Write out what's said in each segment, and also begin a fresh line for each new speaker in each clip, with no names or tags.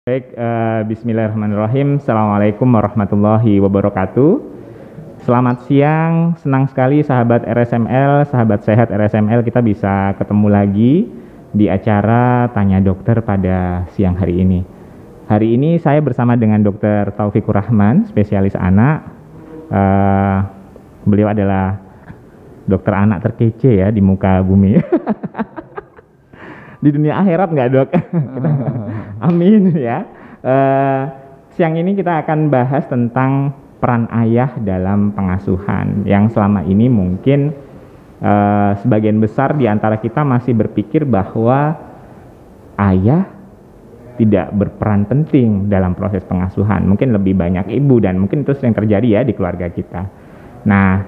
Baik, bismillahirrahmanirrahim. Assalamualaikum warahmatullahi wabarakatuh. Selamat siang, senang sekali sahabat RSML, sahabat sehat RSML, kita bisa ketemu lagi di acara Tanya Dokter pada siang hari ini. Hari ini saya bersama dengan Dr. Taufikur Rahman, spesialis anak. Beliau adalah dokter anak terkece ya di muka bumi. Di dunia akhirat nggak, Dok? Amin ya. Siang ini kita akan bahas tentang peran ayah dalam pengasuhan yang selama ini mungkin sebagian besar di antara kita masih berpikir bahwa ayah tidak berperan penting dalam proses pengasuhan. Mungkin lebih banyak ibu, dan mungkin itu sering terjadi ya di keluarga kita. Nah,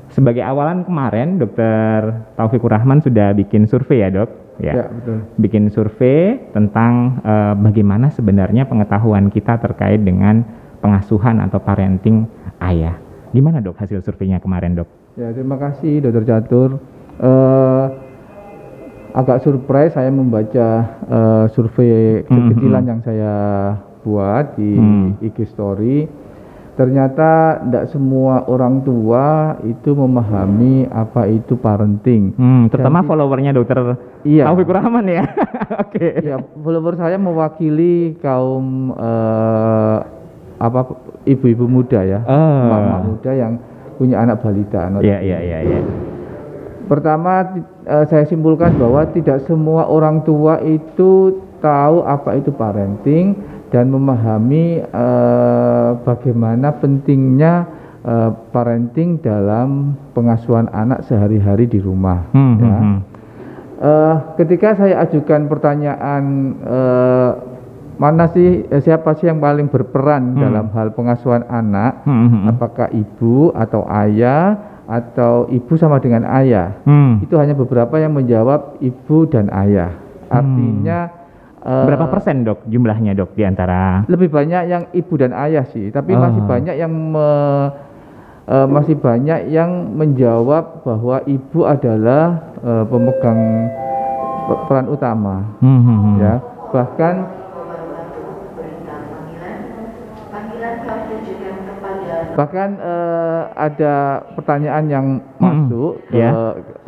sebagai awalan kemarin, Dr. Taufikur Rahman sudah bikin survei ya, Dok?
Ya, betul.
Bikin survei tentang bagaimana sebenarnya pengetahuan kita terkait dengan pengasuhan atau parenting ayah. Gimana, Dok, hasil surveinya kemarin, Dok?
Ya, terima kasih, Dr. Catur. Agak surprise saya membaca survei kecil-kecilan yang saya buat di IG Story. Ternyata tidak semua orang tua itu memahami apa itu parenting.
Terutama followernya Dokter Taufikur Rahman ya. Oke.
Ya, follower saya mewakili kaum ibu-ibu muda ya, mama muda yang punya anak balita.
Iya.
Pertama, saya simpulkan bahwa tidak semua orang tua itu tahu apa itu parenting dan memahami bagaimana pentingnya parenting dalam pengasuhan anak sehari-hari di rumah. Ketika saya ajukan pertanyaan siapa sih yang paling berperan dalam hal pengasuhan anak, apakah ibu atau ayah atau ibu sama dengan ayah, itu hanya beberapa yang menjawab ibu dan ayah. Artinya
berapa persen, Dok, jumlahnya, Dok, di antara?
Lebih banyak yang ibu dan ayah sih, tapi masih banyak yang menjawab bahwa ibu adalah pemegang peran utama. Ya, bahkan ada pertanyaan yang masuk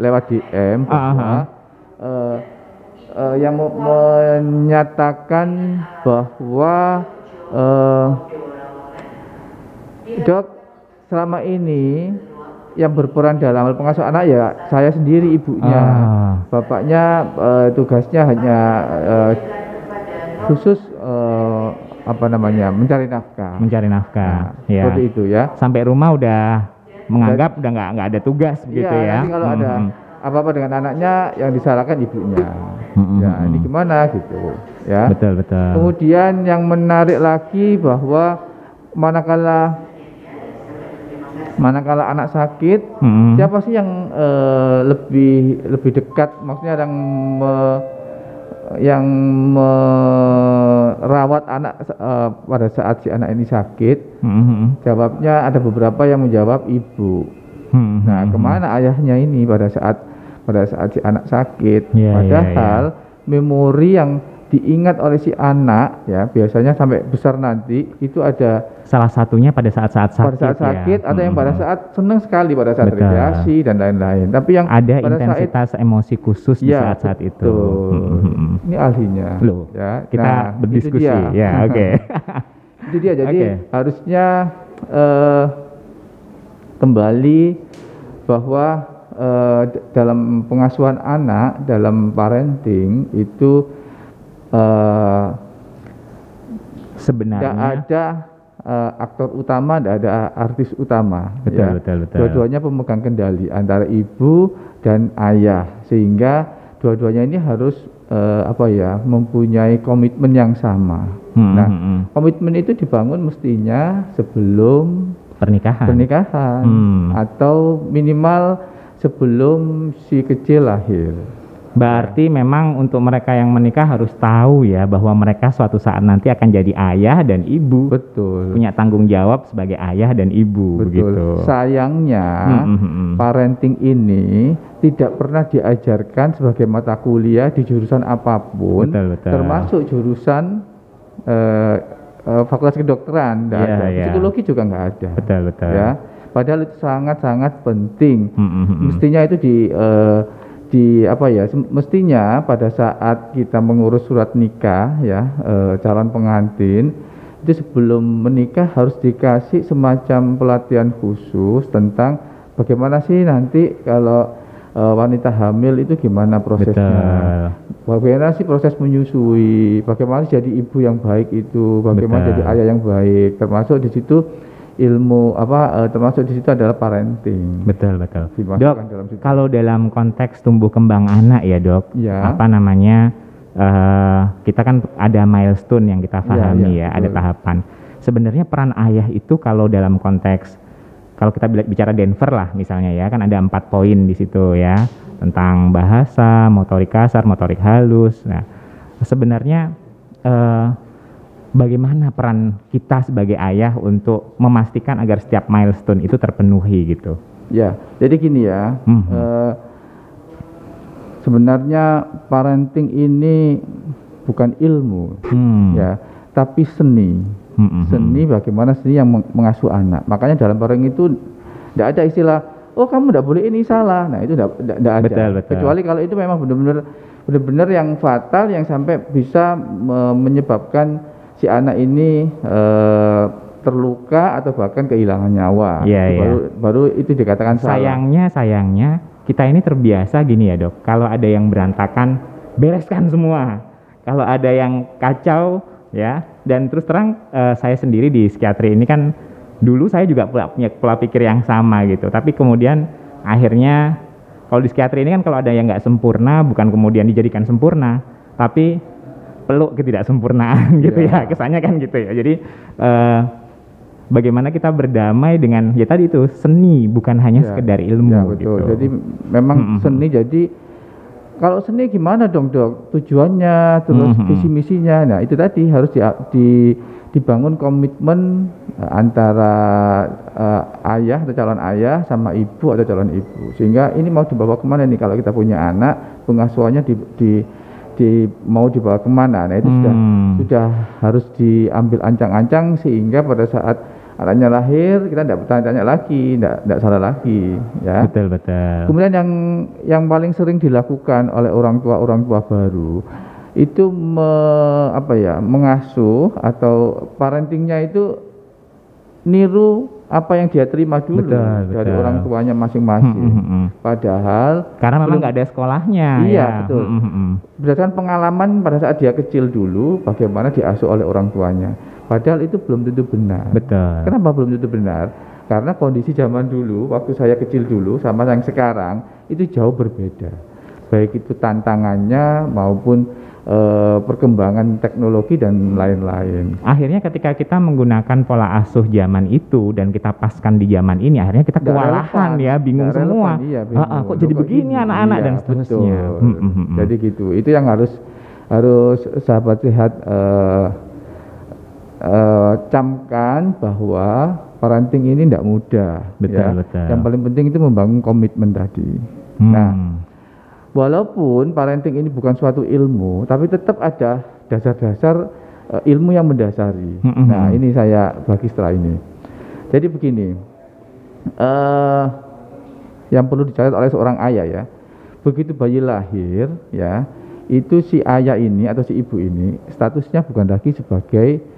lewat DM bahwa yang menyatakan bahwa Dok, selama ini yang berperan dalam hal pengasuhan anak ya saya sendiri, ibunya. Bapaknya tugasnya hanya khusus mencari nafkah.
Nah, ya.
Seperti itu ya.
Sampai rumah udah menganggap udah nggak ada tugas gitu ya.
Nanti kalau ada apa-apa dengan anaknya yang disalahkan ibunya. Ya, ini gimana gitu ya.
Betul.
Kemudian yang menarik lagi bahwa manakala anak sakit, siapa sih yang lebih dekat, maksudnya yang merawat anak pada saat si anak ini sakit? Jawabnya ada beberapa yang menjawab ibu. Nah, kemana ayahnya ini pada saat si anak sakit? Padahal memori yang diingat oleh si anak ya biasanya sampai besar nanti itu ada
salah satunya pada saat sakit,
atau yang pada saat senang sekali pada saat rekreasi dan lain-lain. Tapi yang
ada intensitas emosi khusus di saat itu.
Ini ahlinya.
Loh, ya. Kita berdiskusi. Ya, oke.
Itu dia. Jadi harusnya kembali bahwa dalam pengasuhan anak, dalam parenting itu sebenarnya tidak ada aktor utama, tidak ada artis utama.
Betul.
Dua-duanya pemegang kendali antara ibu dan ayah, sehingga dua-duanya ini harus mempunyai komitmen yang sama. Nah, komitmen itu dibangun mestinya sebelum pernikahan atau minimal sebelum si kecil lahir.
Berarti memang untuk mereka yang menikah harus tahu ya bahwa mereka suatu saat nanti akan jadi ayah dan ibu.
Betul.
Punya tanggung jawab sebagai ayah dan ibu.
Betul.
Begitu.
Sayangnya parenting ini tidak pernah diajarkan sebagai mata kuliah di jurusan apapun, termasuk jurusan fakultas kedokteran. Psikologi juga nggak ada.
Betul.
Ya. Padahal itu sangat-sangat penting. Mestinya itu mestinya pada saat kita mengurus surat nikah ya, calon pengantin itu sebelum menikah harus dikasih semacam pelatihan khusus tentang bagaimana sih nanti kalau wanita hamil itu gimana prosesnya, bagaimana sih proses menyusui, bagaimana jadi ibu yang baik itu, bagaimana jadi ayah yang baik, termasuk di situ ilmu termasuk di situ adalah parenting.
Betul. Dok, kalau dalam konteks tumbuh kembang anak ya dok, kita kan ada milestone yang kita pahami ada tahapan. Sebenarnya peran ayah itu kalau dalam konteks, kalau kita bicara Denver lah misalnya ya, kan ada 4 poin di situ ya, tentang bahasa, motorik kasar, motorik halus. Nah, sebenarnya bagaimana peran kita sebagai ayah untuk memastikan agar setiap milestone itu terpenuhi gitu?
Ya, jadi gini ya, sebenarnya parenting ini bukan ilmu, ya, tapi seni. Seni, bagaimana seni yang mengasuh anak. Makanya dalam parenting itu tidak ada istilah, oh kamu tidak boleh ini salah. Nah itu tidak ada. Betul. Kecuali kalau itu memang benar-benar yang fatal, yang sampai bisa menyebabkan si anak ini terluka atau bahkan kehilangan nyawa. Baru itu dikatakan salah.
Sayangnya kita ini terbiasa gini ya dok, kalau ada yang berantakan bereskan semua, kalau ada yang kacau ya. Dan terus terang saya sendiri di psikiatri ini kan dulu saya juga punya pola pikir yang sama gitu, tapi kemudian akhirnya kalau di psikiatri ini kan kalau ada yang nggak sempurna bukan kemudian dijadikan sempurna, tapi peluk ketidaksempurnaan gitu ya, kesannya kan gitu ya. Jadi bagaimana kita berdamai dengan ya tadi itu seni, bukan hanya sekedar ilmu.
Betul. Gitu. Jadi memang seni. Jadi kalau seni gimana dong dok? Tujuannya, terus visi misinya. Nah itu tadi harus dibangun komitmen antara ayah atau calon ayah sama ibu atau calon ibu. Sehingga ini mau dibawa kemana nih kalau kita punya anak, pengasuhannya mau dibawa kemana? Nah itu sudah harus diambil ancang-ancang sehingga pada saat anaknya lahir kita tidak bertanya-tanya lagi, tidak salah lagi, ya.
Betul.
Kemudian yang paling sering dilakukan oleh orang tua baru itu mengasuh atau parentingnya itu niru apa yang dia terima dulu dari orang tuanya masing-masing. Padahal
karena memang nggak ada sekolahnya.
Iya, betul. Berdasarkan pengalaman pada saat dia kecil dulu, bagaimana diasuh oleh orang tuanya. Padahal itu belum tentu benar.
Betul.
Kenapa belum tentu benar? Karena kondisi zaman dulu, waktu saya kecil dulu sama yang sekarang itu jauh berbeda. Baik itu tantangannya maupun perkembangan teknologi dan lain-lain.
Akhirnya ketika kita menggunakan pola asuh zaman itu dan kita paskan di zaman ini, akhirnya kita kewalahan ya, bingung semua.
Iya, bingung.
Kok jadi begini anak-anak dan seterusnya.
Jadi gitu. Itu yang harus sahabat sehat camkan bahwa parenting ini tidak mudah.
Betul.
Yang paling penting itu membangun komitmen tadi. Nah, walaupun parenting ini bukan suatu ilmu, tapi tetap ada dasar-dasar ilmu yang mendasari. Nah, ini saya bagi setelah ini. Jadi begini, yang perlu dicatat oleh seorang ayah ya, begitu bayi lahir ya, itu si ayah ini atau si ibu ini statusnya bukan lagi sebagai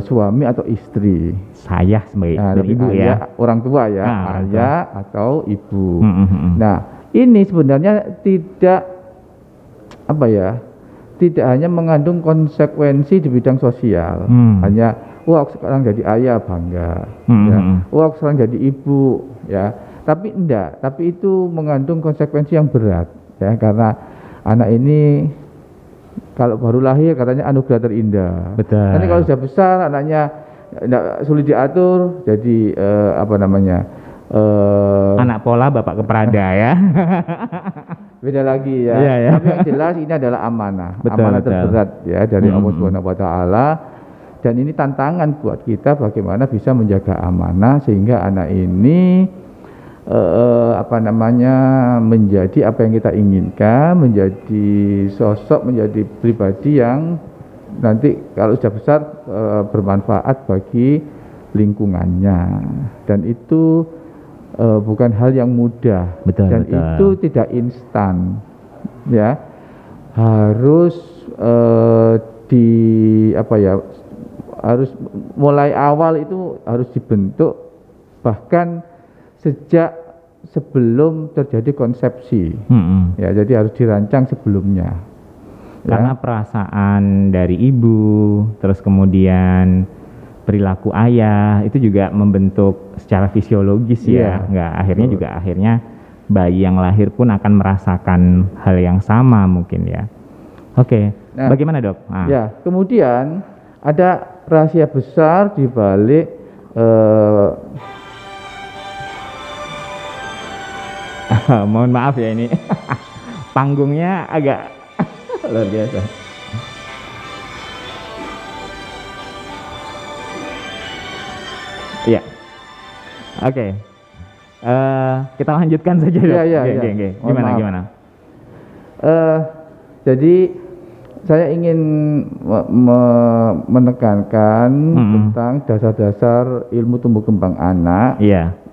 suami atau istri.
Saya sebagai ibu ya,
orang tua ya, ayah atau ibu. Nah, ini sebenarnya tidak hanya mengandung konsekuensi di bidang sosial. Hanya sekarang jadi ayah bangga, sekarang jadi ibu ya. Tapi enggak, tapi itu mengandung konsekuensi yang berat ya, karena anak ini kalau baru lahir katanya anugerah terindah.
Betul.
Nanti kalau sudah besar anaknya sulit diatur, jadi
anak pola bapak keperada ya.
Beda lagi ya.
Iya, ya.
Tapi yang jelas ini adalah amanah,
Betul,
amanah
betul.
terberat ya dari Allah Subhanahu wa taala. Dan ini tantangan buat kita bagaimana bisa menjaga amanah sehingga anak ini menjadi apa yang kita inginkan, menjadi sosok, menjadi pribadi yang nanti kalau sudah besar bermanfaat bagi lingkungannya. Dan itu bukan hal yang mudah.
Betul,
dan
betul.
itu tidak instan ya, harus harus mulai awal itu harus dibentuk bahkan sejak sebelum terjadi konsepsi. Ya, jadi harus dirancang sebelumnya.
Karena perasaan dari ibu, terus kemudian perilaku ayah itu juga membentuk secara fisiologis ya. Akhirnya bayi yang lahir pun akan merasakan hal yang sama mungkin ya. Oke. Nah, bagaimana dok?
Ya, kemudian ada rahasia besar di balik
mohon maaf ya ini panggungnya agak luar biasa. Iya. Oke. Kita lanjutkan saja dok.
Iya.
Gimana?
Jadi saya ingin menekankan tentang dasar-dasar ilmu tumbuh kembang anak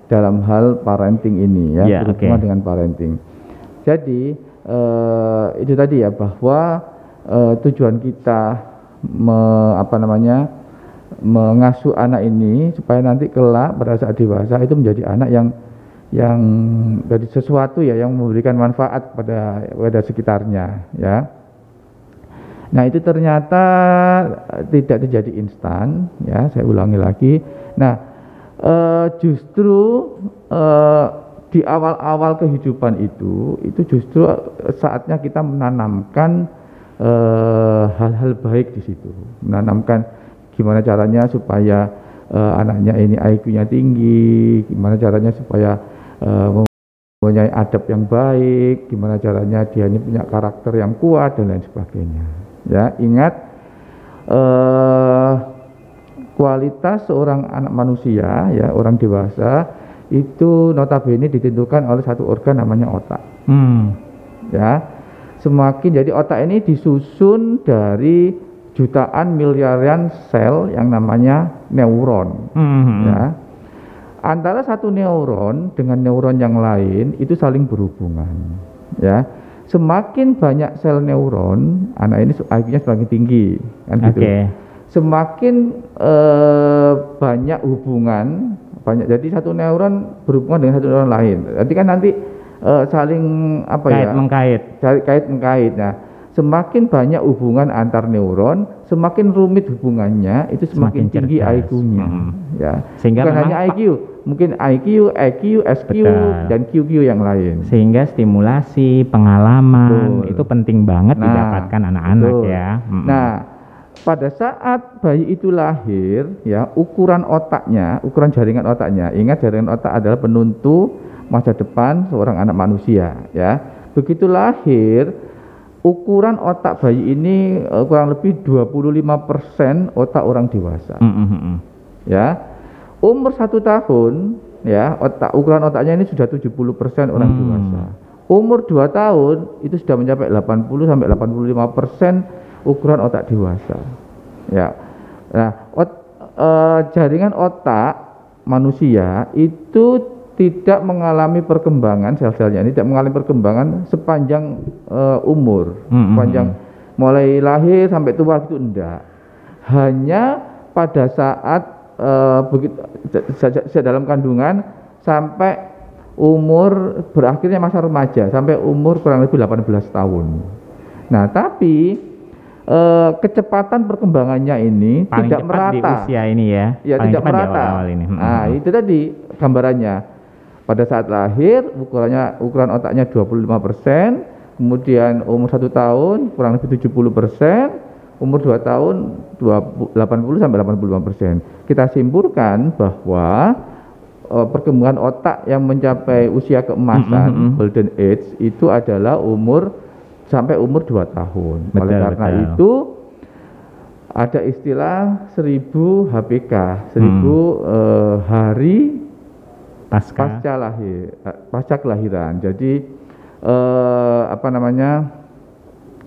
dalam hal parenting ini ya, berhubungan dengan parenting. Jadi itu tadi ya, bahwa tujuan kita mengasuh anak ini supaya nanti kelak pada saat dewasa itu menjadi anak yang dari sesuatu ya, yang memberikan manfaat pada sekitarnya ya. Nah, itu ternyata tidak terjadi instan ya, saya ulangi lagi. Nah, justru di awal-awal kehidupan itu justru saatnya kita menanamkan hal-hal baik di situ, menanamkan gimana caranya supaya anaknya ini IQ-nya tinggi, gimana caranya supaya mempunyai adab yang baik, gimana caranya dia ini punya karakter yang kuat dan lain sebagainya. Ya, ingat kualitas seorang anak manusia ya, orang dewasa itu notabene ditentukan oleh satu organ namanya otak. Ya, jadi otak ini disusun dari jutaan miliaran sel yang namanya neuron. Ya, antara satu neuron dengan neuron yang lain itu saling berhubungan. Ya, semakin banyak sel neuron, anak ini IQ-nya semakin tinggi, kan gitu. Semakin banyak hubungan, jadi satu neuron berhubungan dengan satu neuron lain. Jadi kan nanti saling kait mengkait. Nah, semakin banyak hubungan antar neuron, semakin rumit hubungannya, itu semakin tinggi IQ-nya. Ya. Sehingga bukan hanya IQ, mungkin IQ, EQ, SQ, dan QQ yang lain.
Sehingga stimulasi, pengalaman itu penting banget didapatkan anak-anak ya.
Nah, pada saat bayi itu lahir ya, ukuran jaringan otaknya, ingat jaringan otak adalah penentu masa depan seorang anak manusia ya. Begitu lahir, ukuran otak bayi ini kurang lebih 25% otak orang dewasa. Ya, umur 1 tahun ya, ukuran otaknya ini sudah 70% orang dewasa. Umur 2 tahun itu sudah mencapai 80 sampai 85% ukuran otak dewasa. Ya, nah jaringan otak manusia itu tidak mengalami perkembangan, sel-selnya ini tidak mengalami perkembangan sepanjang umur, sepanjang mulai lahir sampai tua itu enggak. Hanya pada saat dalam kandungan sampai umur berakhirnya masa remaja, sampai umur kurang lebih 18 tahun. Nah, tapi kecepatan perkembangannya ini paling tidak merata di
usia ini ya,
paling tidak merata. Awal ini. Nah, itu tadi gambarannya. Pada saat lahir ukuran otaknya 25%, kemudian umur 1 tahun kurang lebih 70%, umur 2 tahun 80 sampai 85%. Kita simpulkan bahwa perkembangan otak yang mencapai usia keemasan, golden age, itu adalah sampai umur 2 tahun.
Betul,
Oleh karena itu ada istilah 1000 HPK, 1000 hari pasca kelahiran. Jadi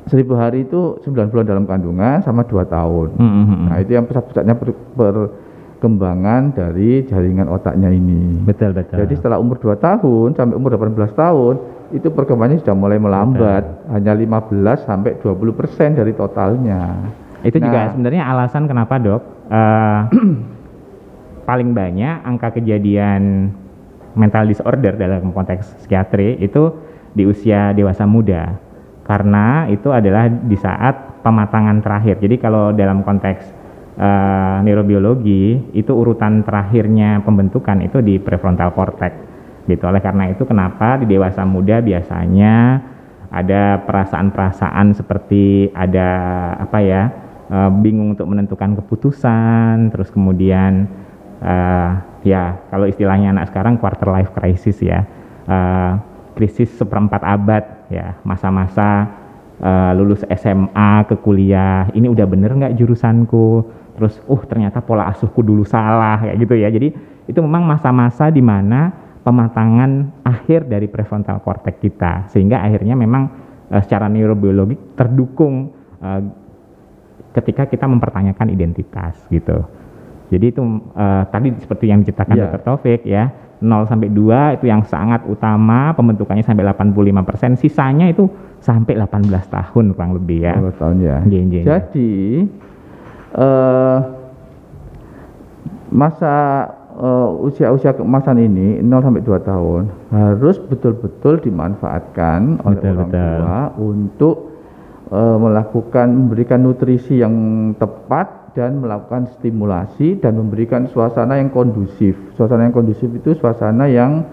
1000 hari itu 9 bulan dalam kandungan sama 2 tahun. Nah, itu yang pusat-pusatnya perkembangan dari jaringan otaknya ini.
Betul.
Jadi setelah umur 2 tahun sampai umur 18 tahun itu perkembangannya sudah mulai melambat, hanya 15 sampai 20% dari totalnya.
Itu juga sebenarnya alasan kenapa, Dok, paling banyak angka kejadian mental disorder dalam konteks psikiatri itu di usia dewasa muda. Karena itu adalah di saat pematangan terakhir. Jadi kalau dalam konteks neurobiologi itu urutan terakhirnya pembentukan itu di prefrontal cortex gitu. Oleh karena itu kenapa di dewasa muda biasanya ada perasaan-perasaan seperti ada bingung untuk menentukan keputusan, terus kemudian kalau istilahnya anak sekarang quarter life crisis ya, krisis seperempat abad ya, masa-masa lulus SMA ke kuliah, ini udah bener nggak jurusanku, terus ternyata pola asuhku dulu salah kayak gitu ya. Jadi itu memang masa-masa di mana pematangan akhir dari prefrontal cortex kita, sehingga akhirnya memang secara neurobiologi terdukung ketika kita mempertanyakan identitas gitu. Jadi itu tadi seperti yang diceritakan Dr. Taufik ya, 0 sampai 2 itu yang sangat utama, pembentukannya sampai 85%, sisanya itu sampai 18 tahun kurang lebih ya.
18 tahun ya. Jadi masa usia-usia keemasan ini 0 sampai 2 tahun harus betul-betul dimanfaatkan oleh orang tua untuk memberikan nutrisi yang tepat dan melakukan stimulasi dan memberikan suasana yang kondusif. Suasana yang kondusif itu suasana yang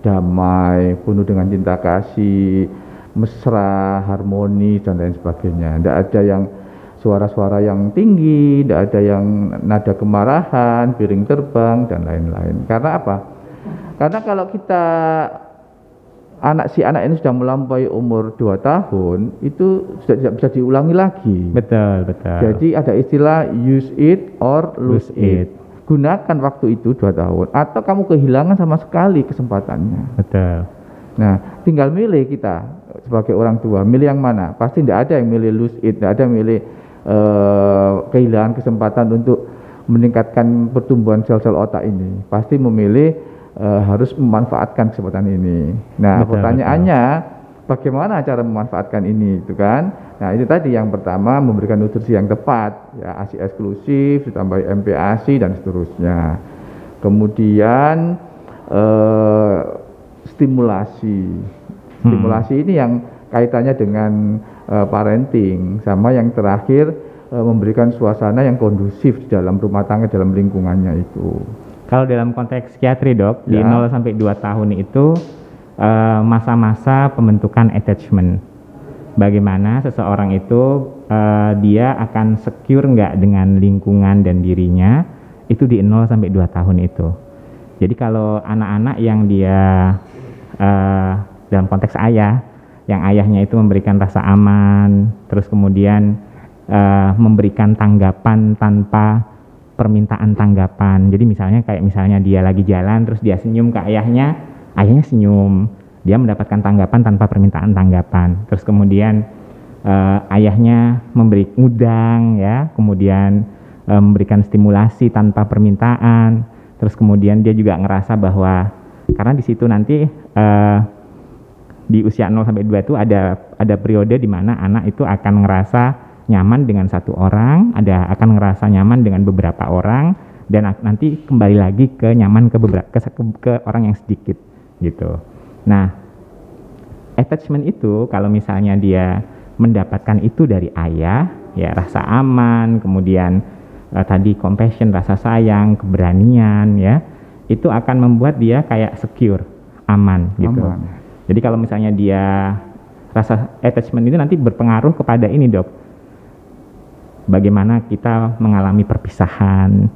damai, penuh dengan cinta kasih, mesra, harmonis dan lain sebagainya. Tidak ada yang suara-suara yang tinggi, tidak ada yang nada kemarahan, piring terbang dan lain-lain. Karena apa? Karena kalau si anak ini sudah melampaui umur 2 tahun, itu sudah tidak bisa diulangi lagi.
Betul.
Jadi ada istilah use it or lose it. Gunakan waktu itu 2 tahun atau kamu kehilangan sama sekali kesempatannya.
Betul.
Nah, tinggal milih kita sebagai orang tua, milih yang mana? Pasti tidak ada yang milih lose it, tidak ada yang milih kehilangan kesempatan untuk meningkatkan pertumbuhan sel-sel otak ini. Pasti memilih harus memanfaatkan kesempatan ini. Nah, pertanyaannya bagaimana cara memanfaatkan ini, itu kan? Nah, itu tadi yang pertama, memberikan nutrisi yang tepat, ya, ASI eksklusif, ditambah MPASI dan seterusnya. Kemudian stimulasi. Stimulasi ini yang kaitannya dengan parenting, sama yang terakhir memberikan suasana yang kondusif di dalam rumah tangga, dalam lingkungannya itu.
Kalau dalam konteks psikiatri, Dok, di 0 sampai 2 tahun itu masa-masa pembentukan attachment. Bagaimana seseorang itu dia akan secure nggak dengan lingkungan dan dirinya, itu di 0 sampai 2 tahun itu. Jadi kalau anak-anak yang dia dalam konteks ayah, yang ayahnya itu memberikan rasa aman, terus kemudian memberikan tanggapan tanpa permintaan tanggapan. Jadi misalnya dia lagi jalan terus dia senyum ke ayahnya senyum, dia mendapatkan tanggapan tanpa permintaan tanggapan. Terus kemudian ayahnya memberi ngudang ya, kemudian memberikan stimulasi tanpa permintaan. Terus kemudian dia juga ngerasa bahwa karena di situ nanti di usia 0 sampai 2 itu ada periode di mana anak itu akan ngerasa nyaman dengan satu orang, akan ngerasa nyaman dengan beberapa orang, dan nanti kembali lagi ke nyaman ke orang yang sedikit gitu. Nah, attachment itu kalau misalnya dia mendapatkan itu dari ayah, ya rasa aman, kemudian tadi compassion, rasa sayang, keberanian, ya itu akan membuat dia kayak secure, aman gitu. Jadi kalau misalnya dia rasa attachment itu nanti berpengaruh kepada ini, Dok, bagaimana kita mengalami perpisahan,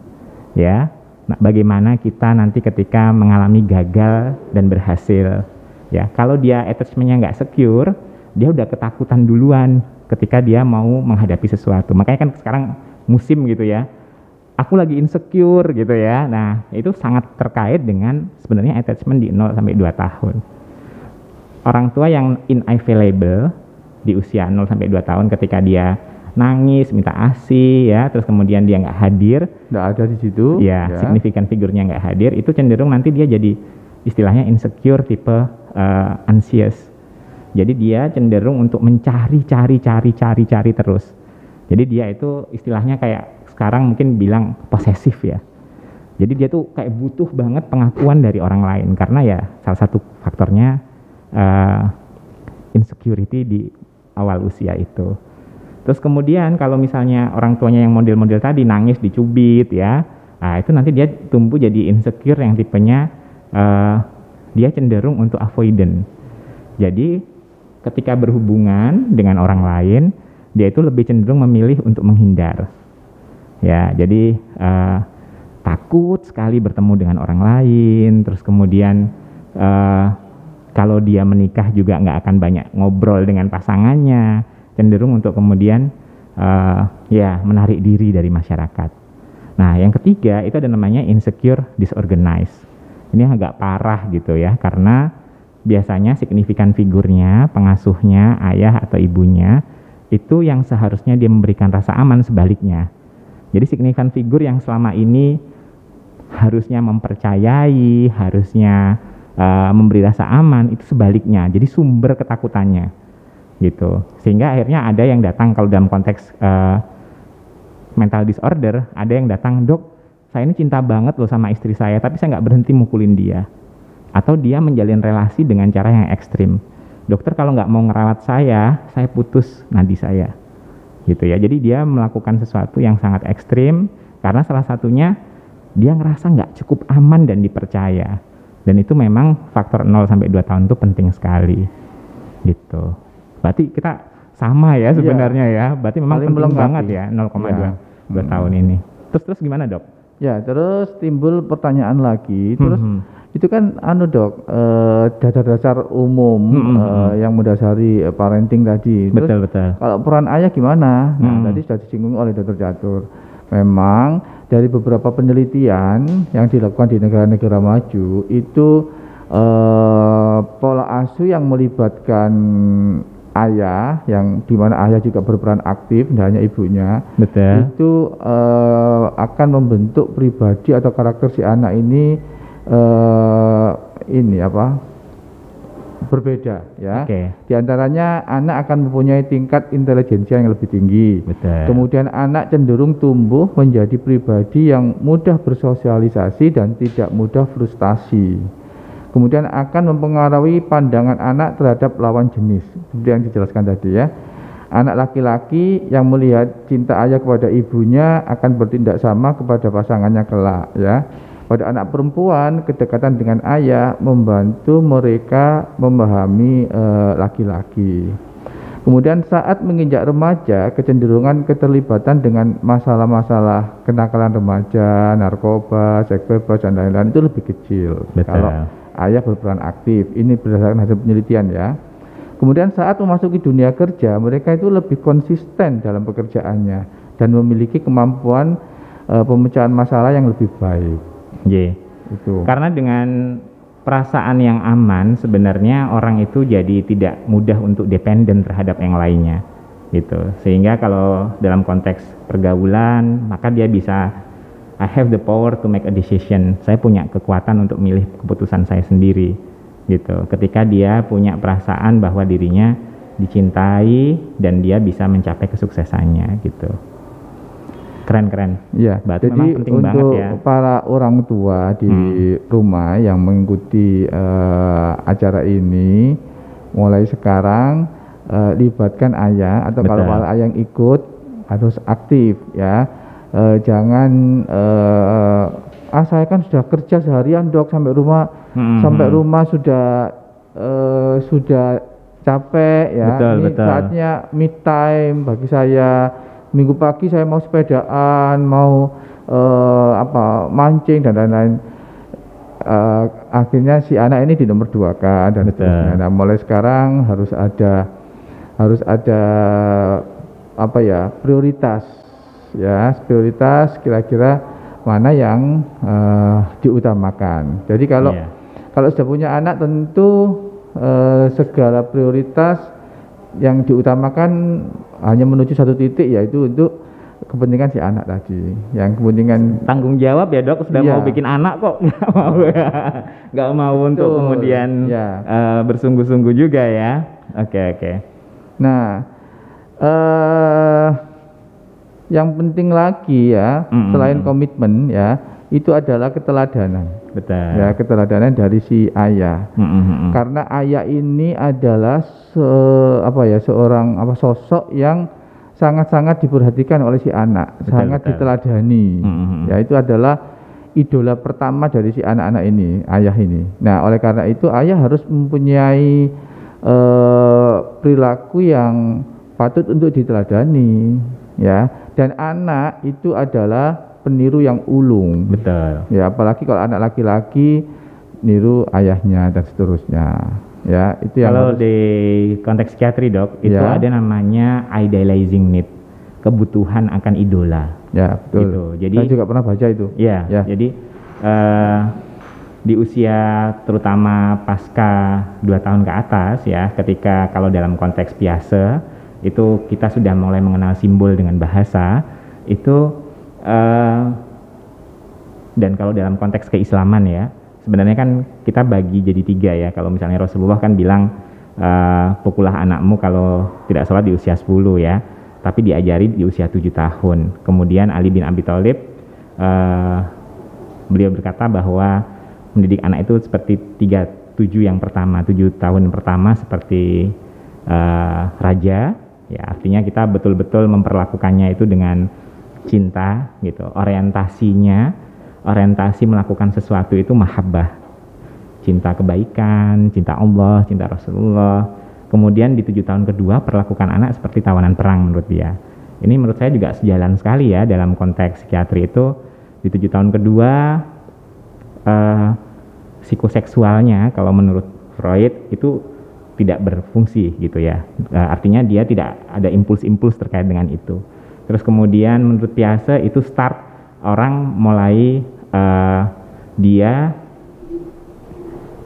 ya Nah, bagaimana kita nanti ketika mengalami gagal dan berhasil, ya. Kalau dia attachment-nya nggak secure, dia udah ketakutan duluan ketika dia mau menghadapi sesuatu. Makanya kan sekarang musim gitu ya, aku lagi insecure gitu ya. Nah, itu sangat terkait dengan sebenarnya attachment di 0 sampai 2 tahun. Orang tua yang unavailable di usia 0 sampai 2 tahun ketika dia nangis, minta ASI ya, terus kemudian dia nggak hadir,
nggak ada di situ,
ya, signifikan figurnya nggak hadir, itu cenderung nanti dia jadi istilahnya insecure tipe anxious. Jadi dia cenderung untuk mencari terus. Jadi dia itu istilahnya kayak sekarang mungkin bilang posesif ya. Jadi dia tuh kayak butuh banget pengakuan dari orang lain karena ya salah satu faktornya insecurity di awal usia itu. Terus kemudian kalau misalnya orang tuanya yang model-model tadi nangis dicubit ya, nah itu nanti dia tumbuh jadi insecure yang tipenya dia cenderung untuk avoidant. Jadi ketika berhubungan dengan orang lain, dia itu lebih cenderung memilih untuk menghindar. Ya, jadi takut sekali bertemu dengan orang lain. Terus kemudian kalau dia menikah juga nggak akan banyak ngobrol dengan pasangannya, cenderung untuk kemudian ya menarik diri dari masyarakat. Nah, yang ketiga itu ada namanya insecure disorganized. Ini agak parah gitu ya, karena biasanya signifikan figurnya, pengasuhnya, ayah atau ibunya, itu yang seharusnya dia memberikan rasa aman, sebaliknya. Jadi signifikan figur yang selama ini harusnya mempercayai, harusnya memberi rasa aman, itu sebaliknya. Jadi sumber ketakutannya gitu. Sehingga akhirnya ada yang datang, kalau dalam konteks mental disorder, ada yang datang, "Dok, saya ini cinta banget loh sama istri saya, tapi saya nggak berhenti mukulin dia." Atau dia menjalin relasi dengan cara yang ekstrim. "Dokter, kalau nggak mau ngerawat saya putus nadi saya." Gitu ya. Jadi dia melakukan sesuatu yang sangat ekstrim karena salah satunya dia ngerasa nggak cukup aman dan dipercaya. Dan itu memang faktor 0 sampai 2 tahun itu penting sekali. Gitu. Berarti kita sama ya sebenarnya ya. Berarti memang penting banget ya 0,2 tahun ini. Terus gimana, Dok?
Ya, terus timbul pertanyaan lagi. Terus itu kan Dok, dasar-dasar umum yang mendasari parenting tadi. Terus, betul. Kalau peran ayah gimana? Nah, tadi sudah disinggung oleh Dr. Catur. Memang dari beberapa penelitian yang dilakukan di negara-negara maju itu pola asuh yang melibatkan ayah, yang dimana ayah juga berperan aktif, tidak hanya ibunya, itu akan membentuk pribadi atau karakter si anak ini berbeda ya. Di antaranya anak akan mempunyai tingkat intelijensia yang lebih tinggi. Kemudian anak cenderung tumbuh menjadi pribadi yang mudah bersosialisasi dan tidak mudah frustasi. Kemudian akan mempengaruhi pandangan anak terhadap lawan jenis, seperti yang dijelaskan tadi ya. Anak laki-laki yang melihat cinta ayah kepada ibunya akan bertindak sama kepada pasangannya kelak ya. Pada anak perempuan, kedekatan dengan ayah membantu mereka memahami laki-laki. Kemudian saat menginjak remaja, kecenderungan keterlibatan dengan masalah-masalah kenakalan remaja, narkoba, seks bebas dan lain-lain itu lebih kecil. Kalau ayah berperan aktif. Ini berdasarkan hasil penelitian ya. Kemudian saat memasuki dunia kerja, mereka itu lebih konsisten dalam pekerjaannya dan memiliki kemampuan pemecahan masalah yang lebih baik. Itu. Karena dengan perasaan yang aman, sebenarnya orang itu jadi tidak mudah untuk dependen terhadap yang lainnya, gitu. Sehingga kalau dalam konteks pergaulan, maka dia bisa, I have the power to make a decision. Saya punya kekuatan untuk milih keputusan saya sendiri, gitu. Ketika dia punya perasaan bahwa dirinya dicintai dan dia bisa mencapai kesuksesannya, gitu. Keren. Ya, jadi untuk ya, para orang tua di rumah yang mengikuti acara ini, mulai sekarang libatkan ayah, atau kalau ayah yang ikut harus aktif ya. Jangan saya kan sudah kerja seharian, Dok, sampai rumah sudah capek ya. Ini saatnya me time bagi saya. Minggu pagi saya mau sepedaan, mau mancing dan lain-lain, akhirnya si anak ini dinomor 2-kan dan seterusnya. Nah, mulai sekarang harus ada prioritas ya, prioritas kira-kira mana yang diutamakan. Jadi kalau sudah punya anak tentu segala prioritas yang diutamakan hanya menuju satu titik, yaitu untuk kepentingan si anak tadi, yang kepentingan
tanggung jawab ya dok, sudah mau bikin anak kok nggak mau ya, nggak mau untuk kemudian bersungguh-sungguh juga ya. Oke.
Nah, yang penting lagi ya, selain komitmen ya, itu adalah keteladanan.
Betul.
Ya, keteladanan dari si ayah. Karena ayah ini adalah seorang sosok yang sangat-sangat diperhatikan oleh si anak, sangat diteladani. Ya, itu adalah idola pertama dari si anak-anak ini, ayah ini. Nah, oleh karena itu ayah harus mempunyai perilaku yang patut untuk diteladani, ya. Dan anak itu adalah peniru yang ulung.
Betul.
Ya, apalagi kalau anak laki-laki niru ayahnya dan seterusnya. Ya, itu yang
kalau di konteks psikiatri dok, itu ada namanya idealizing need, kebutuhan akan idola.
Ya, betul.
Gitu. Jadi
saya juga pernah baca itu.
Ya. Jadi di usia terutama pasca 2 tahun ke atas ya, ketika kalau dalam konteks biasa itu kita sudah mulai mengenal simbol dengan bahasa itu. Dan kalau dalam konteks keislaman ya, sebenarnya kan kita bagi jadi 3 ya. Kalau misalnya Rasulullah kan bilang pukullah anakmu kalau tidak sholat di usia 10 ya, tapi diajari di usia 7 tahun. Kemudian Ali bin Abi Thalib beliau berkata bahwa mendidik anak itu seperti 7 yang pertama, 7 tahun pertama seperti raja ya, artinya kita betul-betul memperlakukannya itu dengan cinta gitu. Orientasi melakukan sesuatu itu mahabbah, cinta kebaikan, cinta Allah, cinta Rasulullah. Kemudian di 7 tahun kedua perlakukan anak seperti tawanan perang menurut dia. Ini menurut saya juga sejalan sekali ya dalam konteks psikiatri itu. Di 7 tahun kedua psikoseksualnya kalau menurut Freud itu tidak berfungsi gitu ya. Artinya dia tidak ada impuls-impuls terkait dengan itu. Terus kemudian menurut Piaget itu start orang mulai dia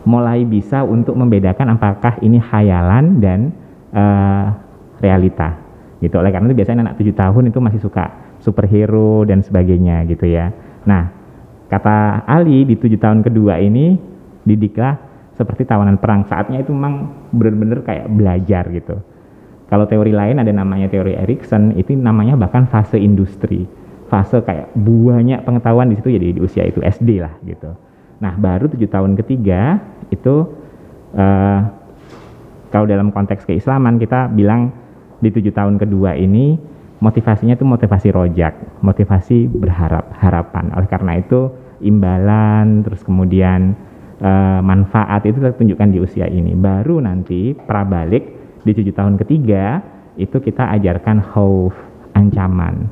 mulai bisa untuk membedakan apakah ini khayalan dan realita gitu. Oleh karena itu biasanya anak 7 tahun itu masih suka superhero dan sebagainya gitu ya. Nah, kata Ali di 7 tahun kedua ini didiklah seperti tawanan perang. Saatnya itu memang benar-benar kayak belajar gitu. Kalau teori lain ada namanya teori Erikson, itu namanya bahkan fase industri. Fase kayak banyak pengetahuan di situ, jadi di usia itu SD lah gitu. Nah, baru 7 tahun ketiga itu kalau dalam konteks keislaman kita bilang di 7 tahun kedua ini motivasinya itu motivasi rojak, motivasi berharap, harapan. Oleh karena itu imbalan, terus kemudian manfaat itu kita tunjukkan di usia ini. Baru nanti prabalik di 7 tahun ketiga itu kita ajarkan khauf, ancaman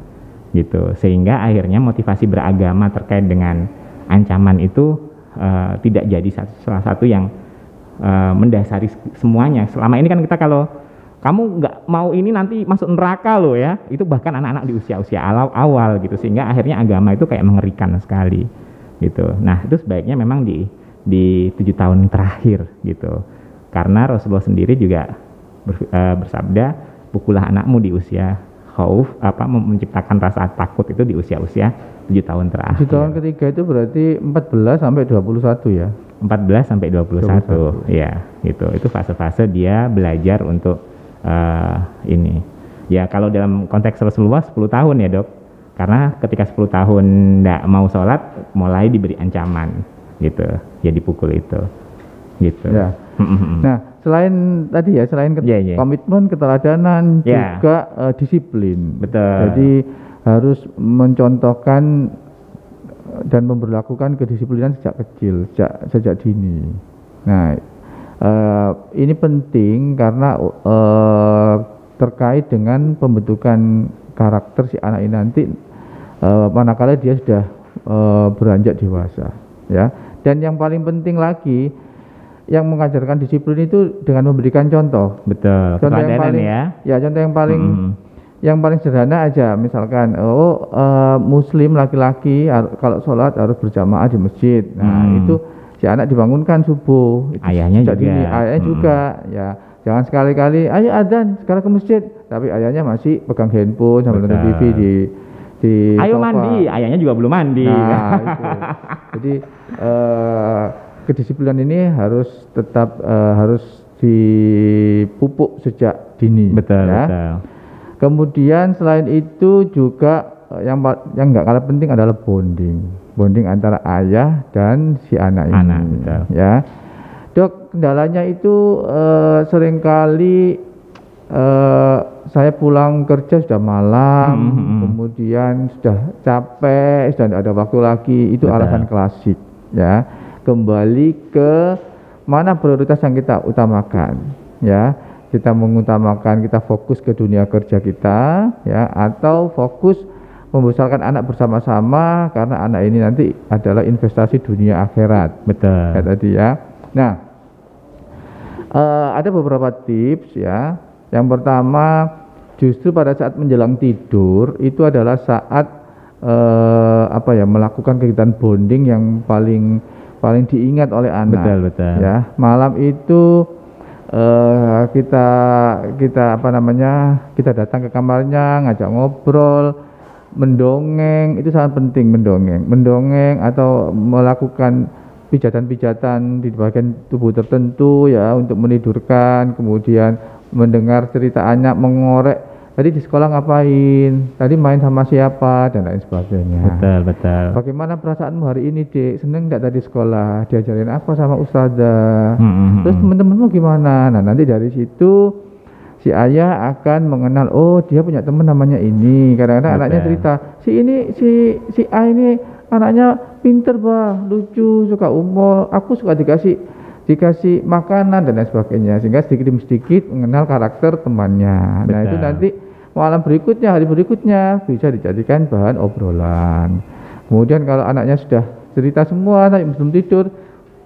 gitu, sehingga akhirnya motivasi beragama terkait dengan ancaman itu tidak jadi salah satu yang mendasari semuanya. Selama ini kan kita kalau kamu nggak mau ini nanti masuk neraka loh ya, itu bahkan anak-anak di usia-usia awal gitu, sehingga akhirnya agama itu kayak mengerikan sekali gitu. Nah, itu sebaiknya memang di 7 tahun terakhir gitu, karena Rasulullah sendiri juga bersabda, pukullah anakmu di usia khauf, menciptakan rasa takut itu di usia-usia 7 tahun terakhir.
7 tahun ketiga itu berarti 14 sampai 21 ya?
14 sampai 21 ya, gitu. Itu fase-fase dia belajar untuk ini. Ya, kalau dalam konteks Rasulullah 10 tahun ya dok, karena ketika 10 tahun tidak mau sholat, mulai diberi ancaman gitu, ya dipukul itu gitu
ya. Nah, selain tadi ya, selain komitmen, keteladanan, juga disiplin.
Betul.
Jadi harus mencontohkan dan memberlakukan kedisiplinan sejak kecil, sejak dini. Nah, ini penting karena terkait dengan pembentukan karakter si anak ini nanti manakala dia sudah beranjak dewasa, ya. Dan yang paling penting lagi, yang mengajarkan disiplin itu dengan memberikan contoh.
Betul.
Contoh yang paling, ya contoh yang paling sederhana aja, misalkan Muslim laki-laki kalau sholat harus berjamaah di masjid. Nah itu si anak dibangunkan subuh. Itu
ayahnya juga.
Ayahnya juga, ya. Jangan sekali-kali, ayo adzan sekarang ke masjid, tapi ayahnya masih pegang handphone sambil nonton TV di
ayo
sofa.
Mandi, ayahnya juga belum mandi.
Nah, itu. Jadi kedisiplinan ini harus tetap harus dipupuk sejak dini.
Betul,
ya.
betul.
Kemudian selain itu juga yang nggak kalah penting adalah bonding antara ayah dan si anak ini.
Betul.
Ya, Dok, kendalanya itu seringkali saya pulang kerja sudah malam, kemudian sudah capek, sudah tidak ada waktu lagi. Itu
betul.
Alasan klasik, ya. Kembali ke mana prioritas yang kita utamakan, ya. Kita mengutamakan, kita fokus ke dunia kerja kita, ya, atau fokus membesarkan anak bersama-sama karena anak ini nanti adalah investasi dunia akhirat.
Betul.
Ya tadi ya. Nah, ada beberapa tips ya. Yang pertama, justru pada saat menjelang tidur itu adalah saat melakukan kegiatan bonding yang paling diingat oleh anak.
Betul, betul.
Ya, malam itu kita datang ke kamarnya, ngajak ngobrol, mendongeng. Itu sangat penting, mendongeng atau melakukan pijatan-pijatan di bagian tubuh tertentu ya untuk menidurkan, kemudian mendengar cerita anak, mengorek tadi di sekolah ngapain, tadi main sama siapa dan lain sebagainya.
Betul.
Bagaimana perasaanmu hari ini, Dek? Seneng nggak tadi sekolah? Diajarin apa sama ustazah? Terus teman-temanmu gimana? Nah, nanti dari situ si ayah akan mengenal, oh dia punya teman namanya ini. Kadang-kadang anaknya cerita, si A ini anaknya pinter, bah, lucu, suka umur, aku suka dikasih makanan dan lain sebagainya, sehingga sedikit demi sedikit mengenal karakter temannya. Nah, itu nanti malam berikutnya, hari berikutnya bisa dijadikan bahan obrolan. Kemudian kalau anaknya sudah cerita semua, nanti sebelum tidur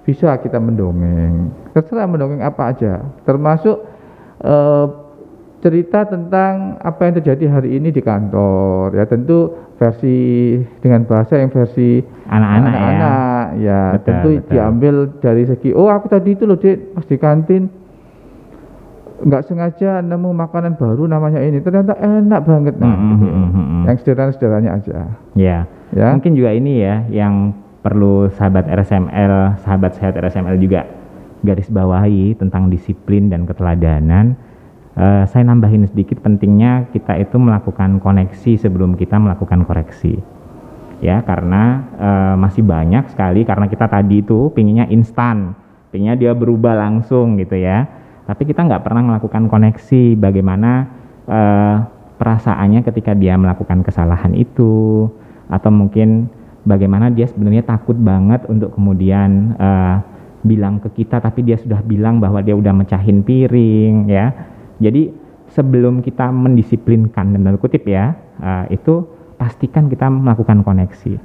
bisa kita mendongeng. Terserah mendongeng apa aja, termasuk cerita tentang apa yang terjadi hari ini di kantor. Ya tentu dengan bahasa yang versi anak-anak ya. Betul, tentu diambil dari segi, oh aku tadi itu loh, Dek, pas di kantin nggak sengaja nemu makanan baru namanya ini, ternyata enak banget. Yang sederhana-sederhananya aja ya.
Mungkin juga ini ya yang perlu sahabat sehat RSML juga garis bawahi tentang disiplin dan keteladanan. Saya nambahin sedikit, pentingnya kita itu melakukan koneksi sebelum kita melakukan koreksi. Ya, karena masih banyak sekali, karena kita tadi itu pinginnya instan, pinginnya dia berubah langsung gitu ya. Tapi kita nggak pernah melakukan koneksi bagaimana perasaannya ketika dia melakukan kesalahan itu, atau mungkin bagaimana dia sebenarnya takut banget untuk kemudian bilang ke kita, tapi dia sudah bilang bahwa dia udah mecahin piring ya. Jadi sebelum kita mendisiplinkan, dan tanda kutip ya, itu pastikan kita melakukan koneksi,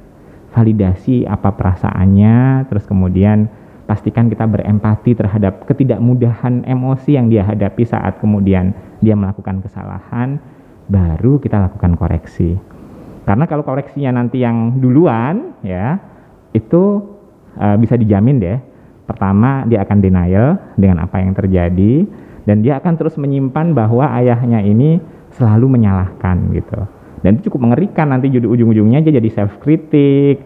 validasi apa perasaannya, terus kemudian pastikan kita berempati terhadap ketidakmudahan emosi yang dia hadapi saat kemudian dia melakukan kesalahan, baru kita lakukan koreksi. Karena kalau koreksinya nanti yang duluan ya, itu bisa dijamin deh, pertama dia akan denial dengan apa yang terjadi, dan dia akan terus menyimpan bahwa ayahnya ini selalu menyalahkan gitu. Dan itu cukup mengerikan, nanti ujung-ujungnya dia jadi self kritik,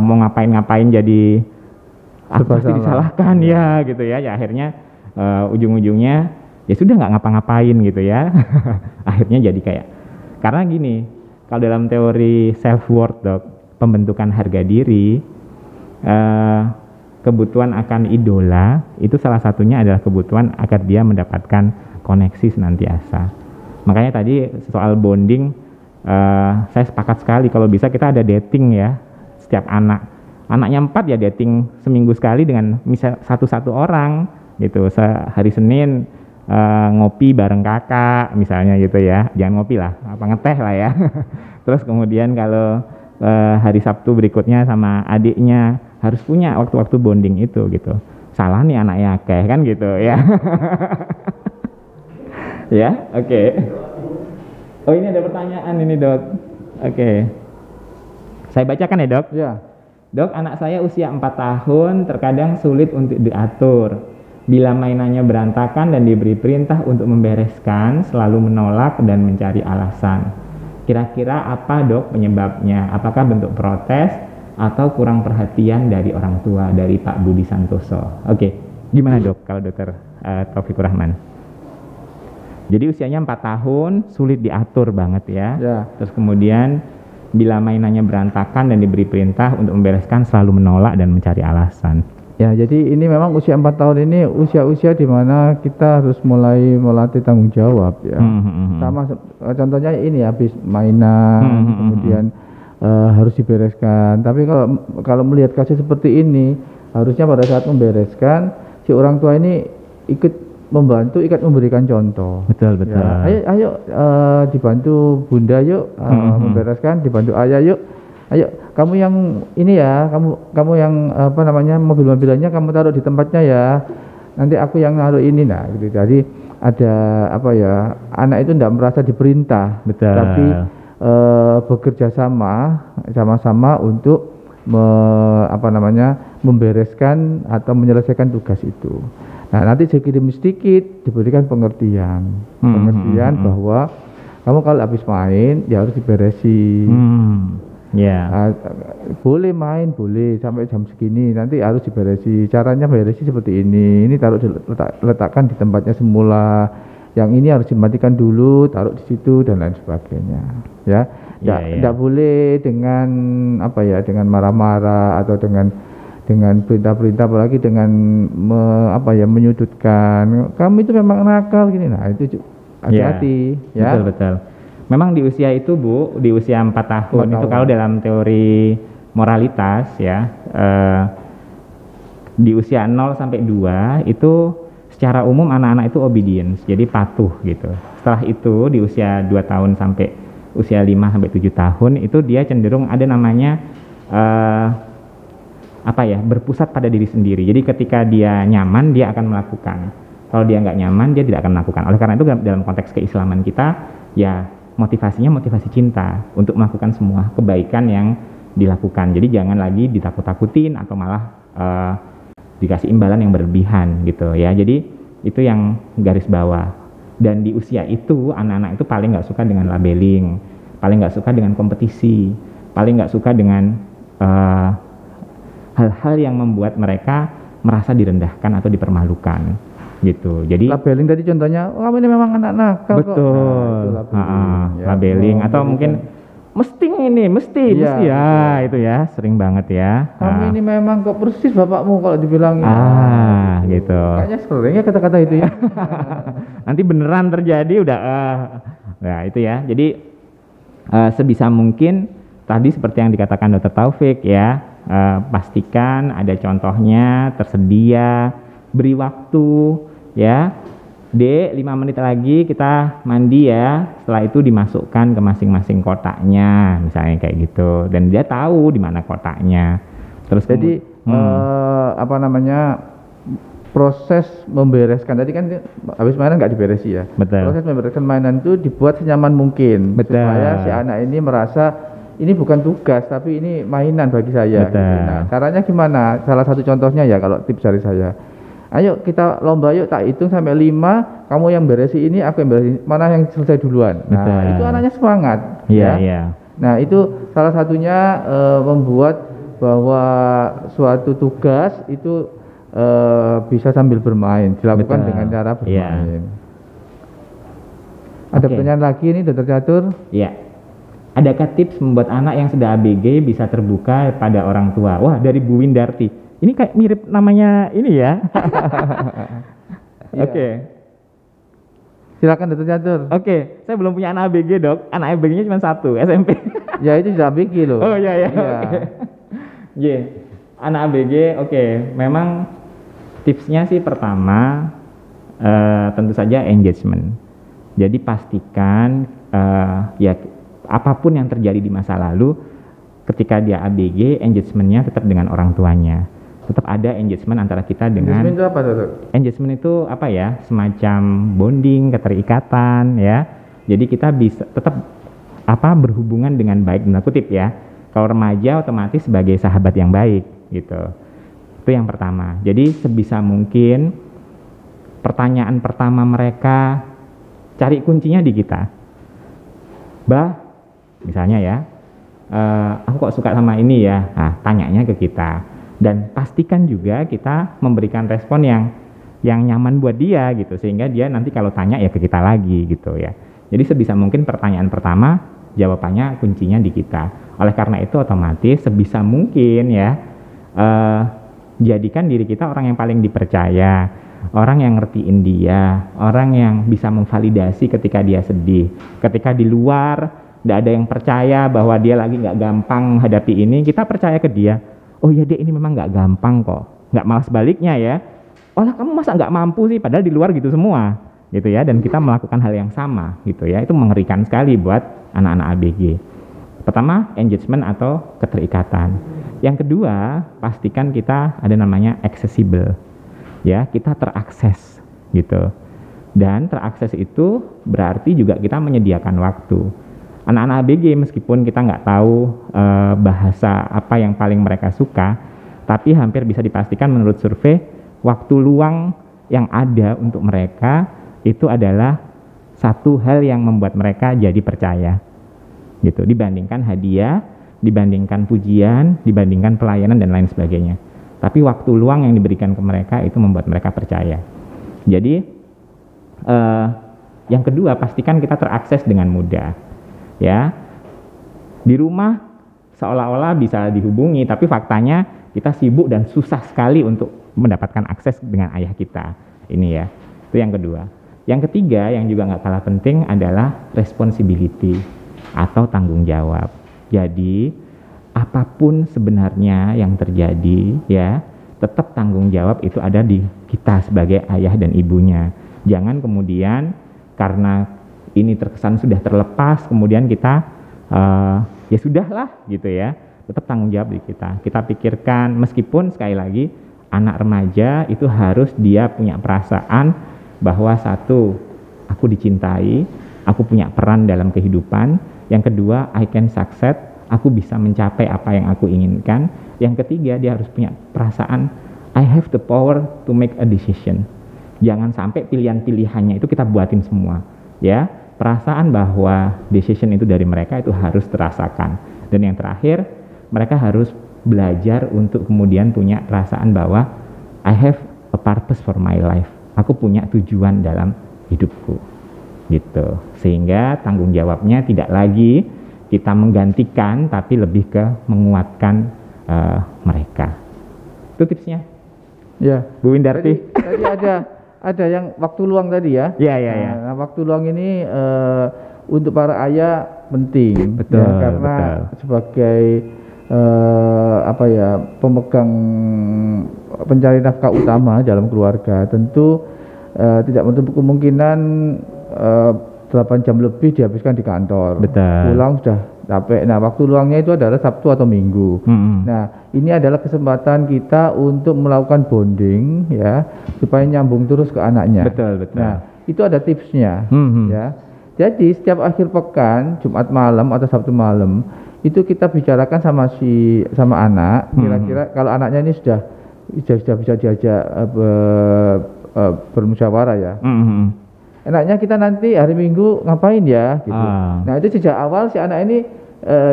mau ngapain jadi pasti disalahkan ya gitu ya. Ya akhirnya ujung-ujungnya ya sudah nggak ngapa-ngapain gitu ya. Akhirnya jadi kayak, karena gini, kalau dalam teori self worth, Dok, pembentukan harga diri, kebutuhan akan idola itu salah satunya adalah kebutuhan agar dia mendapatkan koneksi senantiasa. Makanya tadi soal bonding, saya sepakat sekali kalau bisa kita ada dating ya, setiap anaknya 4 ya dating seminggu sekali dengan misal satu orang gitu. Hari Senin ngopi bareng kakak misalnya gitu ya, jangan ngopi lah, apa ngeteh lah ya. Terus kemudian kalau hari Sabtu berikutnya sama adiknya harus punya waktu-waktu bonding itu gitu. Salah nih anaknya akeh kan gitu ya. Ya, oke. Oh, ini ada pertanyaan ini, Dok. Oke. Saya bacakan ya, Dok.
Ya.
Dok, anak saya usia 4 tahun terkadang sulit untuk diatur. Bila mainannya berantakan dan diberi perintah untuk membereskan, selalu menolak dan mencari alasan. Kira-kira apa, Dok, penyebabnya? Apakah bentuk protes atau kurang perhatian dari orang tua, dari Pak Budi Santoso? Oke, gimana, Dok, kalau Dokter Taufikur Rahman? Jadi usianya 4 tahun, sulit diatur banget ya. Terus kemudian bila mainannya berantakan dan diberi perintah untuk membereskan, selalu menolak dan mencari alasan.
Ya, jadi ini memang usia 4 tahun ini usia-usia di mana kita harus mulai melatih tanggung jawab ya. Sama contohnya ini habis mainan, kemudian harus dibereskan. Tapi kalau melihat kasus seperti ini, harusnya pada saat membereskan si orang tua ini ikut membantu, ikut memberikan contoh.
Betul.
Ya, ayo dibantu bunda yuk membereskan, dibantu ayah yuk. Ayo kamu yang ini ya, kamu yang apa namanya mobil-mobilannya kamu taruh di tempatnya ya. Nanti aku yang naruh ini gitu. Jadi ada apa ya, anak itu tidak merasa diperintah, tapi bekerja sama-sama untuk membereskan atau menyelesaikan tugas itu. Nah, nanti sedikit diberikan pengertian bahwa kamu kalau habis main ya harus diberesin. Boleh main, boleh sampai jam segini, nanti harus diberesi. Caranya beresi seperti ini taruh letakkan di tempatnya semula. Yang ini harus dimatikan dulu, taruh di situ dan lain sebagainya. Ya, tidak boleh dengan dengan marah-marah atau dengan perintah-perintah, apalagi dengan menyudutkan. Kamu itu memang nakal gini. Nah, itu hati-hati ya.
Betul. Memang di usia itu, Bu, di usia 4 tahun itu kalau dalam teori moralitas ya, di usia 0 sampai 2 itu secara umum anak-anak itu obedience, jadi patuh gitu. Setelah itu di usia 2 tahun sampai usia 5 sampai 7 tahun itu dia cenderung ada namanya berpusat pada diri sendiri. Jadi ketika dia nyaman dia akan melakukan. Kalau dia nggak nyaman dia tidak akan melakukan. Oleh karena itu dalam konteks keislaman kita ya motivasinya motivasi cinta untuk melakukan semua kebaikan yang dilakukan. Jadi jangan lagi ditakut-takutin atau malah dikasih imbalan yang berlebihan gitu ya. Jadi itu yang garis bawah. Dan di usia itu anak-anak itu paling nggak suka dengan labeling, paling nggak suka dengan kompetisi, paling nggak suka dengan hal-hal yang membuat mereka merasa direndahkan atau dipermalukan gitu. Jadi
labeling tadi contohnya, kamu ini memang anak nakal.
Betul. Labeling atau mungkin mesti ya itu ya sering banget ya.
Kamu ini memang kok persis bapakmu kalau dibilang
gitu.
Kayaknya sering ya kata-kata itu ya.
Nanti beneran terjadi udah nah itu ya. Jadi sebisa mungkin tadi seperti yang dikatakan Dr. Taufik ya, pastikan ada contohnya tersedia, beri waktu ya. 5 menit lagi kita mandi ya, setelah itu dimasukkan ke masing-masing kotaknya misalnya kayak gitu, dan dia tahu di mana kotaknya. Terus
jadi proses membereskan tadi kan habis mainan nggak diberesi ya.
Betul.
Proses membereskan mainan itu dibuat senyaman mungkin. Betul. Supaya si anak ini merasa ini bukan tugas tapi ini mainan bagi saya.
Betul.
Nah, caranya gimana? Salah satu contohnya ya kalau tips dari saya. Ayo kita lomba yuk, tak hitung sampai 5, kamu yang beresi ini, aku yang beresi, mana yang selesai duluan. Nah, betul. Itu anaknya semangat.
Iya.
Nah, itu salah satunya membuat bahwa suatu tugas itu bisa sambil bermain, dilakukan dengan cara bermain. Ada pertanyaan lagi nih, Dr. Catur?
Iya. Adakah tips membuat anak yang sudah ABG bisa terbuka pada orang tua? Wah, dari Bu Windarti. Ini kayak mirip namanya ini ya. Oke.
Silakan Dr. Catur.
Oke, saya belum punya anak ABG, Dok. Anak ABG-nya cuma 1, SMP.
Ya itu sudah ABG loh.
Oh iya. Anak ABG, memang tipsnya sih pertama tentu saja engagement. Jadi pastikan apapun yang terjadi di masa lalu, ketika dia ABG, engagementnya tetap dengan orang tuanya. Tetap ada engagement antara kita dengan...
Engagement itu apa, Dok?
Engagement itu apa ya? Semacam bonding, keterikatan ya. Jadi kita bisa tetap berhubungan dengan baik, tanda kutip ya. Kalau remaja otomatis sebagai sahabat yang baik gitu. Itu yang pertama. Jadi sebisa mungkin pertanyaan pertama mereka cari kuncinya di kita. Bah, misalnya ya, aku kok suka sama ini ya, nah tanyanya ke kita, dan pastikan juga kita memberikan respon yang nyaman buat dia gitu, sehingga dia nanti kalau tanya ya ke kita lagi gitu ya. Jadi sebisa mungkin pertanyaan pertama jawabannya kuncinya di kita. Oleh karena itu otomatis sebisa mungkin ya, jadikan diri kita orang yang paling dipercaya, orang yang ngertiin dia, orang yang bisa memvalidasi ketika dia sedih. Ketika di luar nggak ada yang percaya bahwa dia lagi nggak gampang hadapi ini, kita percaya ke dia. Oh ya, dia ini memang nggak gampang kok. Nggak malas baliknya ya. Olah kamu masa nggak mampu sih, padahal di luar gitu semua gitu ya. Dan kita melakukan hal yang sama gitu ya. Itu mengerikan sekali buat anak-anak ABG. Pertama, engagement atau keterikatan. Yang kedua, pastikan kita ada namanya accessible. Ya, kita terakses gitu. Dan terakses itu berarti juga kita menyediakan waktu. Anak-anak ABG meskipun kita nggak tahu bahasa apa yang paling mereka suka, tapi hampir bisa dipastikan menurut survei waktu luang yang ada untuk mereka itu adalah satu hal yang membuat mereka jadi percaya gitu, dibandingkan hadiah, dibandingkan pujian, dibandingkan pelayanan dan lain sebagainya. Tapi waktu luang yang diberikan ke mereka itu membuat mereka percaya. Jadi yang kedua, pastikan kita terakses dengan mudah. Ya, di rumah seolah-olah bisa dihubungi, tapi faktanya kita sibuk dan susah sekali untuk mendapatkan akses dengan ayah kita. Ini ya, itu yang kedua. Yang ketiga yang juga nggak kalah penting adalah responsibility atau tanggung jawab. Jadi apapun sebenarnya yang terjadi ya, tetap tanggung jawab itu ada di kita sebagai ayah dan ibunya. Jangan kemudian karena ini terkesan sudah terlepas, kemudian kita ya sudahlah gitu ya. Tetap tanggung jawab di kita. Kita pikirkan, meskipun sekali lagi anak remaja itu harus dia punya perasaan bahwa satu, aku dicintai, aku punya peran dalam kehidupan. Yang kedua, I can succeed, aku bisa mencapai apa yang aku inginkan. Yang ketiga, dia harus punya perasaan I have the power to make a decision. Jangan sampai pilihan-pilihannya itu kita buatin semua ya. Perasaan bahwa decision itu dari mereka itu harus terasakan. Dan yang terakhir, mereka harus belajar untuk kemudian punya perasaan bahwa I have a purpose for my life. Aku punya tujuan dalam hidupku gitu. Sehingga tanggung jawabnya tidak lagi kita menggantikan, tapi lebih ke menguatkan mereka. Itu tipsnya.
Ya,
Bu Windarti.
Tadi ada yang waktu luang tadi ya.
Iya.
Nah, waktu luang ini untuk para ayah penting.
Betul.
Ya, karena sebagai pemegang pencari nafkah utama dalam keluarga, tentu tidak menutup kemungkinan 8 jam lebih dihabiskan di kantor.
Betul.
Pulang sudah capek. Nah, waktu luangnya itu adalah Sabtu atau Minggu. Nah, ini adalah kesempatan kita untuk melakukan bonding ya, supaya nyambung terus ke anaknya.
Betul.
Nah, itu ada tipsnya ya. Jadi setiap akhir pekan, Jumat malam atau Sabtu malam, itu kita bicarakan sama anak. Kira-kira kalau anaknya ini sudah bisa diajak bermusyawarah ya. Enaknya kita nanti hari Minggu ngapain ya gitu. Nah, itu sejak awal si anak ini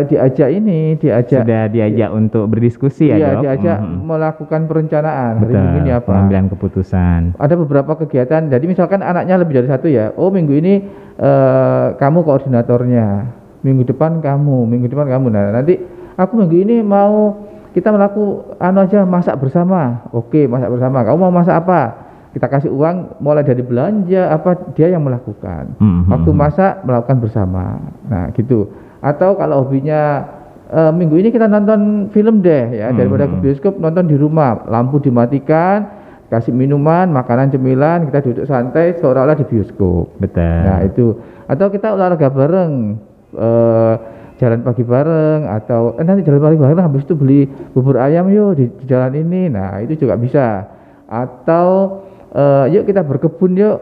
diajak
sudah diajak untuk berdiskusi ya, Dok.
Diajak melakukan perencanaan.
Betul,
hari Minggu ini apa,
pengambilan keputusan.
Ada beberapa kegiatan, jadi misalkan anaknya lebih dari satu ya. Oh, minggu ini kamu koordinatornya, minggu depan kamu. Nah, nanti aku minggu ini mau kita masak bersama. Oke, masak bersama. Kamu mau masak apa? Kita kasih uang mulai dari belanja apa dia yang melakukan. Waktu masak melakukan bersama. Nah, gitu. Atau kalau hobinya minggu ini kita nonton film deh ya, daripada ke bioskop nonton di rumah, lampu dimatikan, kasih minuman, makanan, cemilan, kita duduk santai seolah-olah di bioskop.
Betul.
Nah, itu. Atau kita olahraga bareng jalan pagi bareng, atau nanti jalan pagi bareng habis itu beli bubur ayam yuk di jalan ini. Nah itu juga bisa. Atau yuk kita berkebun yuk,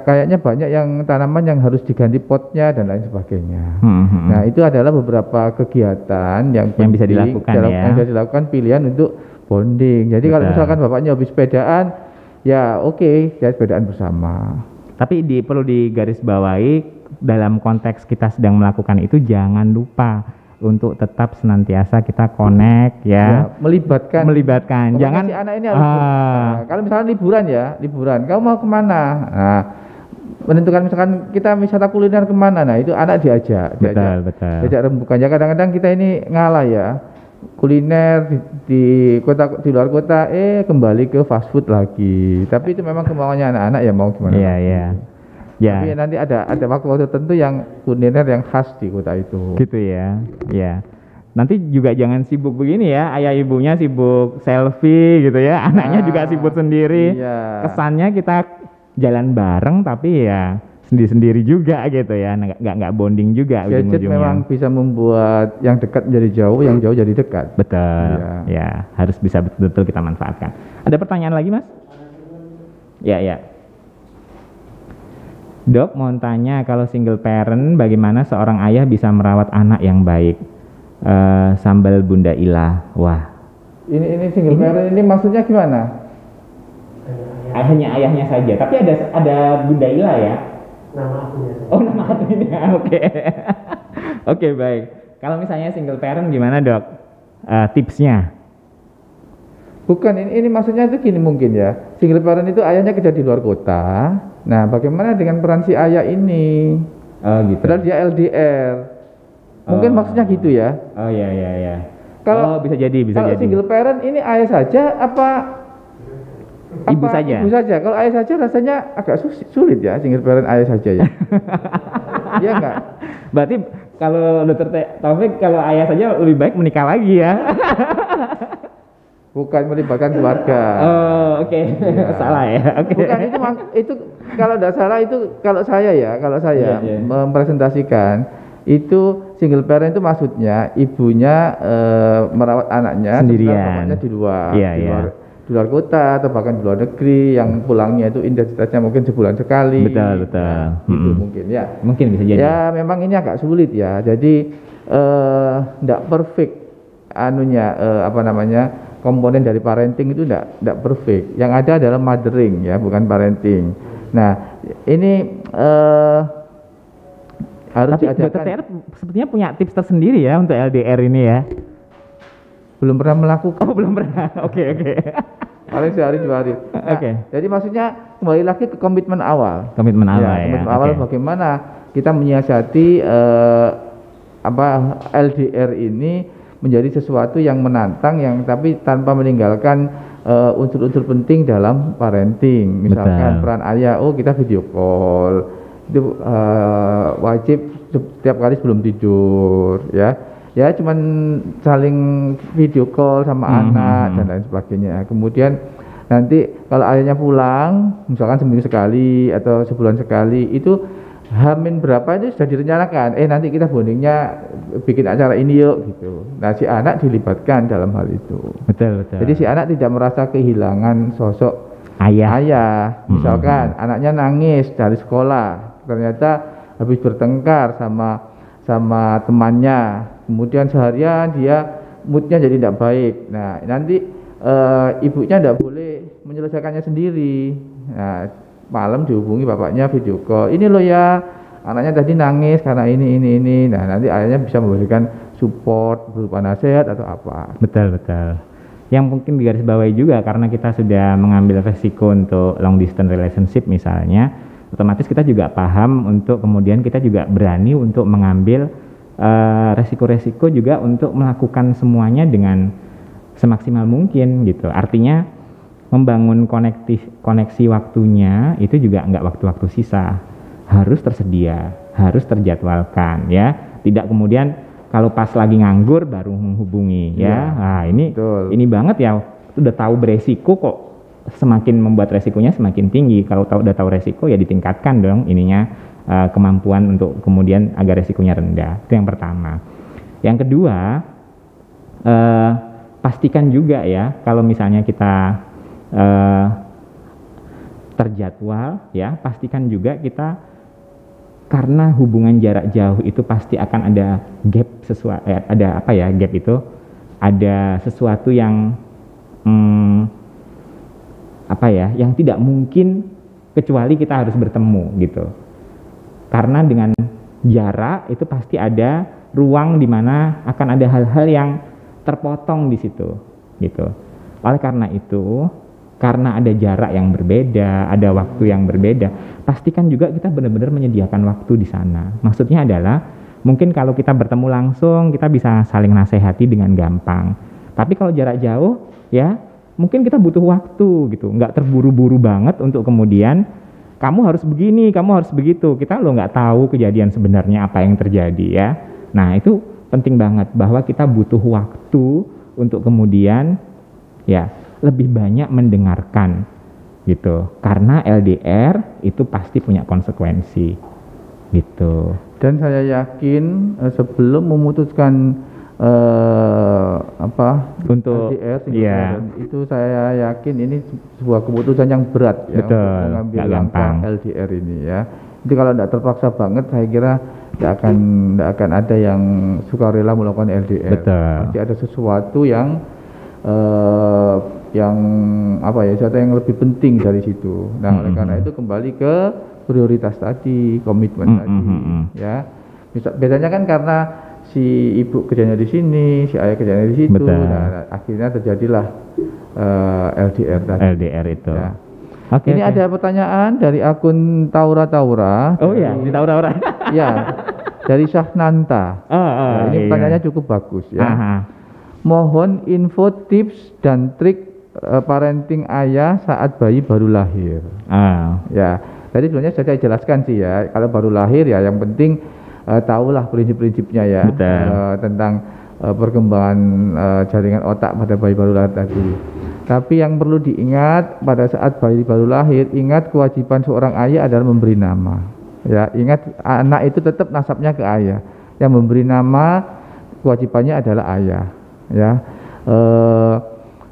kayaknya banyak yang tanaman yang harus diganti potnya dan lain sebagainya. Nah itu adalah beberapa kegiatan yang
bisa dilakukan
yang bisa dilakukan pilihan untuk bonding. Jadi kalau misalkan bapaknya hobi sepedaan, ya oke, ya sepedaan bersama.
Tapi perlu digarisbawahi, dalam konteks kita sedang melakukan itu jangan lupa untuk tetap senantiasa kita connect ya melibatkan. Jangan
si anak ini harus kalau misalnya liburan kamu mau kemana, nah menentukan misalkan kita wisata kuliner kemana, nah itu anak diajak rembukan. Ya kadang-kadang kita ini ngalah ya, kuliner di kota, di luar kota, kembali ke fast food lagi. Tapi itu memang kemauannya anak-anak, ya mau gimana
ya.
Tapi nanti ada waktu-waktu tertentu yang kuliner yang khas di kota itu.
Gitu ya. Nanti juga jangan sibuk begini ya, ayah ibunya sibuk selfie gitu ya, anaknya juga sibuk sendiri. Kesannya kita jalan bareng tapi ya sendiri-sendiri juga gitu ya, nggak bonding juga.
Gadget memang bisa membuat yang dekat menjadi jauh, yang jauh jadi dekat.
Betul. Ya, harus bisa betul-betul kita manfaatkan. Ada pertanyaan lagi, Mas? Ya. Dok, mau tanya, kalau single parent bagaimana seorang ayah bisa merawat anak yang baik? Sambal Bunda Ilah. Wah.
Ini single parent ini maksudnya gimana?
Hanya ayahnya saja, tapi ada Bunda Ilah ya?
Nama akunya.
Oh, nama akunya. Oke. Oke, baik. Kalau misalnya single parent gimana, Dok? Tipsnya?
Bukan, ini maksudnya itu gini mungkin ya. Single parent itu ayahnya kerja di luar kota. Nah, bagaimana dengan peran si ayah ini?
Gitu.
Padahal dia LDR. Mungkin maksudnya gitu ya.
Oh iya.
Kalau
bisa jadi.
Kalau single parent ini ayah saja apa
ibu saja?
Ibu saja. Kalau ayah saja rasanya agak sulit ya, single parent ayah saja ya. Iya enggak?
Berarti kalau Dr. Taufik, kalau ayah saja lebih baik menikah lagi ya.
Bukan melibatkan keluarga.
Oh, oke. Salah ya. Oke.
Bukan, itu kalau tidak salah itu kalau saya mempresentasikan itu single parent itu maksudnya ibunya merawat anaknya
sendirian,
bapaknya di luar. Di luar kota atau bahkan di luar negeri, yang pulangnya itu intensitasnya mungkin sebulan sekali.
Betul.
Itu mungkin ya.
Mungkin bisa jadi.
Ya memang ini agak sulit ya. Jadi tidak perfect komponen dari parenting itu tidak perfect. Yang ada adalah mothering ya, bukan parenting. Nah ini harus diajarkan.
Dr. TR sepertinya punya tips tersendiri ya untuk LDR ini ya.
Belum pernah melakukan.
Oh, belum pernah. Oke.
Paling sehari 2 hari. Nah, jadi maksudnya kembali lagi ke komitmen awal.
Komitmen awal ya.
Komitmen awal bagaimana kita menyiasati LDR ini menjadi sesuatu yang menantang, yang tapi tanpa meninggalkan unsur-unsur penting dalam parenting. Misalkan peran ayah, kita video call itu wajib setiap kali sebelum tidur ya cuman saling video call sama anak dan lain sebagainya. Kemudian nanti kalau ayahnya pulang misalkan seminggu sekali atau sebulan sekali, itu Hamin berapa itu sudah direncanakan, nanti kita bondingnya bikin acara ini yuk gitu. Nah si anak dilibatkan dalam hal itu.
Betul.
Jadi si anak tidak merasa kehilangan sosok ayah. Misalkan anaknya nangis dari sekolah, ternyata habis bertengkar sama temannya, kemudian seharian dia moodnya jadi tidak baik. Nah nanti ibunya tidak boleh menyelesaikannya sendiri. Nah malam dihubungi bapaknya video call, ini loh ya anaknya tadi nangis karena ini. Nah nanti ayahnya bisa memberikan support berupa nasihat atau apa.
Betul. Yang mungkin digarisbawahi juga, karena kita sudah mengambil resiko untuk long distance relationship misalnya, otomatis kita juga paham untuk kemudian kita juga berani untuk mengambil resiko-resiko juga untuk melakukan semuanya dengan semaksimal mungkin gitu. Artinya membangun koneksi waktunya itu juga enggak waktu-waktu sisa, harus tersedia, harus terjadwalkan ya. Tidak kemudian kalau pas lagi nganggur baru menghubungi ya. Nah ini banget ya, udah tahu beresiko kok semakin membuat resikonya semakin tinggi. Kalau udah tahu resiko ya ditingkatkan dong ininya kemampuan untuk kemudian agar resikonya rendah. Itu yang pertama. Yang kedua, pastikan juga ya kalau misalnya kita terjadwal ya, pastikan juga kita, karena hubungan jarak jauh itu pasti akan ada gap sesuatu, ada apa ya, gap itu ada sesuatu yang apa ya, yang tidak mungkin kecuali kita harus bertemu gitu. Karena dengan jarak itu pasti ada ruang di mana akan ada hal-hal yang terpotong di situ gitu. Oleh karena itu, karena ada jarak yang berbeda, ada waktu yang berbeda, pastikan juga kita benar-benar menyediakan waktu di sana. Maksudnya adalah mungkin kalau kita bertemu langsung kita bisa saling nasihati dengan gampang. Tapi kalau jarak jauh ya mungkin kita butuh waktu gitu, nggak terburu-buru banget untuk kemudian kamu harus begini, kamu harus begitu. Kita lo nggak tahu kejadian sebenarnya apa yang terjadi ya. Nah itu penting banget bahwa kita butuh waktu untuk kemudian ya lebih banyak mendengarkan gitu. Karena LDR itu pasti punya konsekuensi gitu.
Dan saya yakin sebelum memutuskan
untuk
LDR itu saya yakin ini sebuah keputusan yang berat ya,
betul,
untuk mengambil langkah LDR ini ya. Jadi kalau tidak terpaksa banget saya kira tidak akan ada yang sukarela melakukan LDR.
Betul.
Pasti ada sesuatu yang sesuatu yang lebih penting dari situ. Nah, oleh karena itu kembali ke prioritas tadi, komitmen tadi ya. Biasanya kan karena si ibu kerjanya di sini, si ayah kerjanya di situ. Nah, akhirnya terjadilah LDR tadi.
LDR itu.
Ya. Ini ada pertanyaan dari akun Taura.
Oh iya, di Taura.
Ya, dari Syahnanta. Ini pertanyaannya cukup bagus ya. Mohon info tips dan trik parenting ayah saat bayi baru lahir. Ya, tadi sebenarnya sudah saya jelaskan sih ya. Kalau baru lahir ya yang penting tahulah prinsip-prinsipnya ya tentang perkembangan jaringan otak pada bayi baru lahir tadi. Tapi yang perlu diingat pada saat bayi baru lahir, ingat kewajiban seorang ayah adalah memberi nama. Ya, ingat anak itu tetap nasabnya ke ayah. Yang memberi nama kewajibannya adalah ayah. Ya,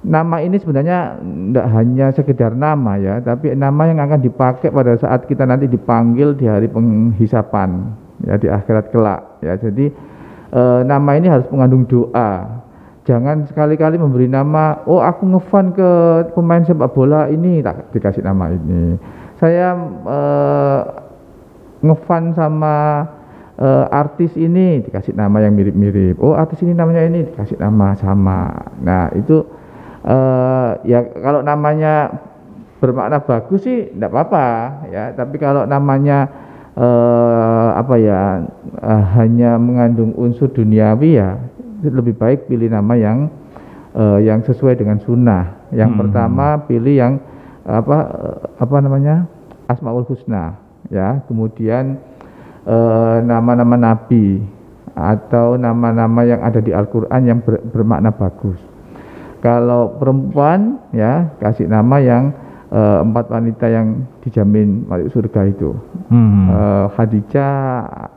nama ini sebenarnya tidak hanya sekedar nama ya, tapi nama yang akan dipakai pada saat kita nanti dipanggil di hari penghisapan. Ya, di akhirat kelak ya. Jadi nama ini harus mengandung doa. Jangan sekali-kali memberi nama, oh aku ngefan ke pemain sepak bola ini, tak dikasih nama ini. Saya ngefan sama artis ini, dikasih nama yang mirip-mirip. Oh artis ini namanya ini, dikasih nama sama. Nah itu ya kalau namanya bermakna bagus sih tidak apa-apa ya. Tapi kalau namanya hanya mengandung unsur duniawi ya lebih baik pilih nama yang sesuai dengan sunnah. Yang pertama pilih yang Asmaul Husna ya. Kemudian nama-nama nabi atau nama-nama yang ada di Al-Qur'an yang bermakna bagus. Kalau perempuan ya kasih nama yang 4 wanita yang dijamin masuk surga itu. Khadijah,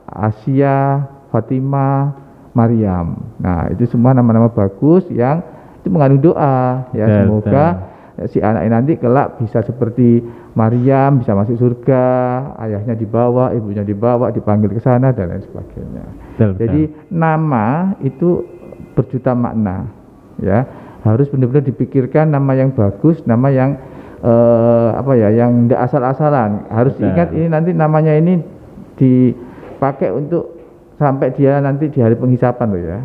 Asia, Fatimah, Maryam. Nah, itu semua nama-nama bagus yang itu mengandung doa ya. Semoga si anak ini nanti kelak bisa seperti Maryam, bisa masuk surga, ayahnya dibawa, ibunya dibawa, dipanggil ke sana dan lain sebagainya. Jadi nama itu berjuta makna ya. Harus benar-benar dipikirkan nama yang bagus, nama yang yang tidak asal-asalan. Harus ingat ini nanti namanya ini dipakai untuk sampai dia nanti di hari penghisapan loh ya.